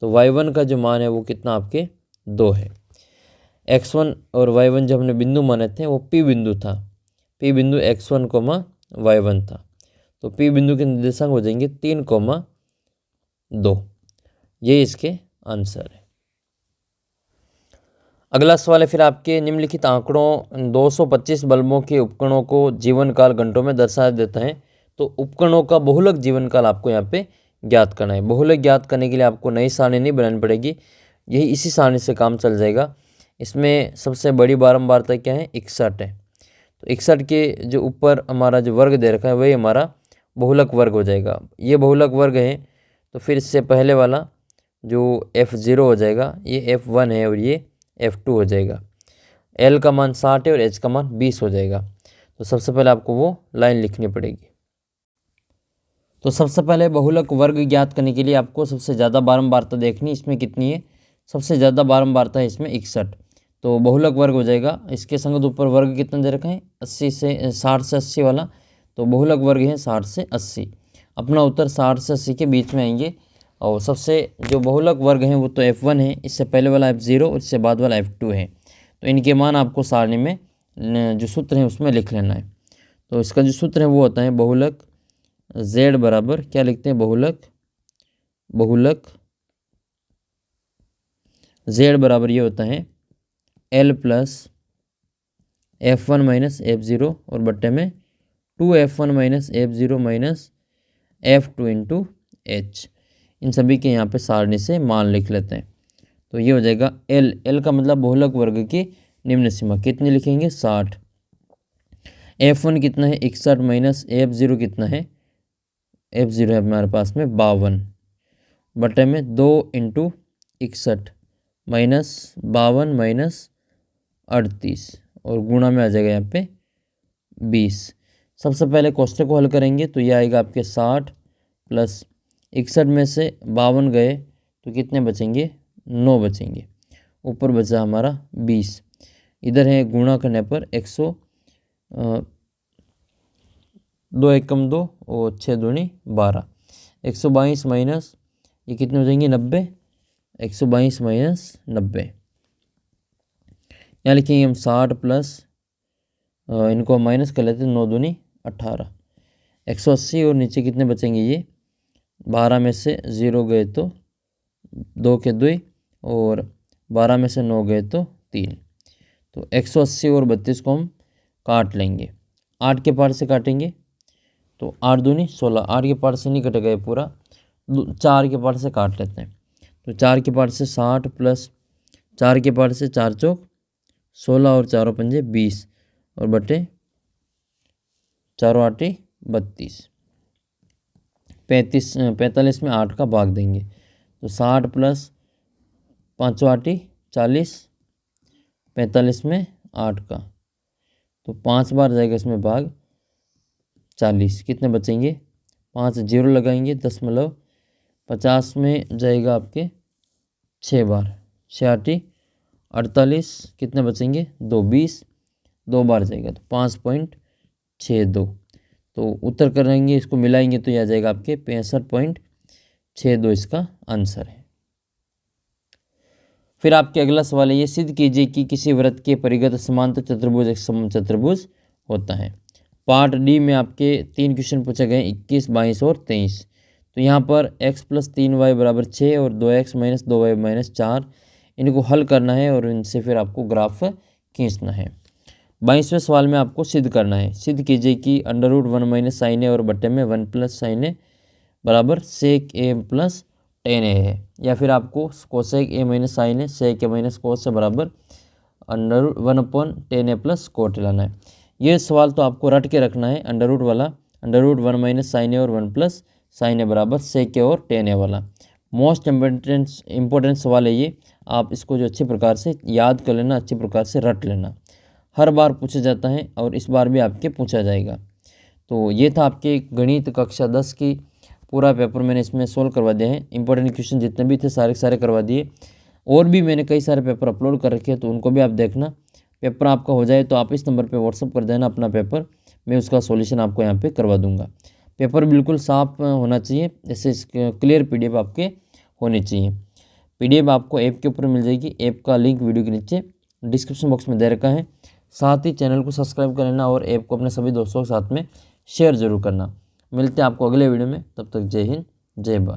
तो y1 का जो मान है वो कितना आपके 2 है। x1 और y1 जब हमने बिंदु माने थे वो p बिंदु था, p बिंदु x1, y1 था, तो p बिंदु के निर्देशांक हो जाएंगे 3,2। ये इसके आंसर है। अगला सवाल है फिर आपके, निम्नलिखित आंकड़ों 225 बल्बों के उपकरणों को जीवन काल घंटों में दर्शा देता है, तो उपकरणों का बहुलक जीवन काल आपको यहाँ पे ज्ञात करना है। बहुलक ज्ञात करने के लिए आपको नई सारणी नहीं बनानी पड़ेगी, यही इसी सारणी से काम चल जाएगा। इसमें सबसे बड़ी बारंबारता क्या है, 61 है, तो 61 के जो ऊपर हमारा जो वर्ग दे रखा है वही हमारा बहुलक वर्ग हो जाएगा। ये बहुलक वर्ग है, तो फिर इससे पहले वाला जो F0 हो जाएगा ये F1 है और ये F2 हो जाएगा। L का मान 60 है और H का मान 20 हो जाएगा। तो सबसे पहले आपको वो लाइन लिखनी पड़ेगी। तो सबसे पहले बहुलक वर्ग ज्ञात करने के लिए आपको सबसे ज़्यादा बारंबारता देखनी, इसमें कितनी है, सबसे ज़्यादा बारंबारता है इसमें 61, तो बहुलक वर्ग हो जाएगा। इसके संगत ऊपर वर्ग कितना दे रखा है, 60 से 80 वाला, तो बहुलक वर्ग है 60 से 80। अपना उत्तर 60 से 80 के बीच में आएंगे। और सबसे जो बहुलक वर्ग हैं वो तो F1 है, इससे पहले वाला F0 और इससे बाद वाला F2 है, तो इनके मान आपको सारणी में जो सूत्र है उसमें लिख लेना है। तो इसका जो सूत्र है वो होता है बहुलक Z बराबर क्या लिखते हैं, बहुलक Z बराबर ये होता है L plus F1 minus F0 और बट्टे में 2F1 minus F0 minus F2 into H। इन सभी के यहाँ पे सारणी से मान लिख लेते हैं। तो ये हो जाएगा L का मतलब बहुलक वर्ग की निम्न सीमा कितनी लिखेंगे, 60। F1 कितना है, 61 माइनस F0 कितना है, F0 है हमारे पास में 52, बटे में 2 इंटू 61 माइनस 52 माइनस 38 और गुणा में आ जाएगा यहाँ पे 20। सबसे पहले कोष्टक को हल करेंगे तो ये आएगा आपके 60 प्लस 61 में से 52 गए तो कितने बचेंगे, 9 बचेंगे, ऊपर बचा हमारा 20, इधर है गुणा करने पर 100, 2 एकम 2 और 6 दूनी 12, 122 माइनस ये कितने हो जाएंगे 90, 122 माइनस 90, यहाँ लिखेंगे हम 60 प्लस इनको माइनस कर लेते हैं, 9 दूनी 18, 180 और नीचे कितने बचेंगे, ये 12 में से 0 गए तो 2 के 2 और 12 में से 9 गए तो 3, तो 180 और 32 को हम काट लेंगे, 8 के पार से काटेंगे तो 8 दूनी 16, 8 के पार से नहीं कटेगा ये पूरा, 4 के पार से काट लेते हैं, तो 4 के पार से 60 प्लस 4 के पार से 4 चौक 16 और 4 पंजे 20 और बटे 4 8 32, 45 में 8 का भाग देंगे तो 60 प्लस 5 8 40, 45 में 8 का, तो 5 बार जाएगा इसमें भाग 40, कितने बचेंगे, 5 जीरो लगाएंगे 10,50 में जाएगा आपके 6 बार, 6 8 48, कितने बचेंगे 2 20, 2 बार जाएगा तो 5.62, तो उत्तर करेंगे इसको मिलाएंगे तो यह आ जाएगा आपके 6 2 इसका आंसर है। फिर आपके अगला सवाल है, ये सिद्ध कीजिए कि किसी वृत्त के परिगत समांतर चतुर्भुज एक समचतुर्भुज होता है। पार्ट डी में आपके 3 क्वेश्चन पूछे गए 21, 22 और 23। तो यहाँ पर x + 3y = 6 और 2x - 2y - 4 इनको हल करना है और इनसे फिर आपको ग्राफ खींचना है। 22वें सवाल में आपको सिद्ध करना है। सिद्ध कीजिए कि √1 - sin a और बट्टे में 1 + sin a = sec a + tan a है, या फिर आपको cosec a - sin a sec a - cos a बराबर √1/tan a + cot a लाना है। ये सवाल तो आपको रट के रखना है, अंडर वाला √1 - sin a और 1 + sin a बराबर sec a और tan a वाला मोस्ट इम्पोर्टेंट सवाल है ये। आप इसको जो अच्छी प्रकार से याद कर लेना, अच्छी प्रकार से रट लेना। हर बार पूछा जाता है और इस बार भी आपके पूछा जाएगा। तो ये था आपके गणित कक्षा 10 की पूरा पेपर मैंने इसमें सोल्व करवा दिया है। इंपॉर्टेंट क्वेश्चन जितने भी थे सारे सारे करवा दिए। और भी मैंने कई सारे पेपर अपलोड कर रखे हैं, तो उनको भी आप देखना। पेपर आपका हो जाए तो आप इस नंबर पे व्हाट्सअप कर देना अपना पेपर, मैं उसका सॉल्यूशन आपको यहाँ पे करवा दूंगा। पेपर बिल्कुल साफ होना चाहिए, जैसे क्लियर पीडीएफ आपके होनी चाहिए। पीडीएफ आपको ऐप के ऊपर मिल जाएगी। ऐप का लिंक वीडियो के नीचे डिस्क्रिप्शन बॉक्स में दे रखा है। साथ ही चैनल को सब्सक्राइब कर लेना और ऐप को अपने सभी दोस्तों के साथ में शेयर जरूर करना। मिलते हैं आपको अगले वीडियो में, तब तक जय हिंद जय भारत।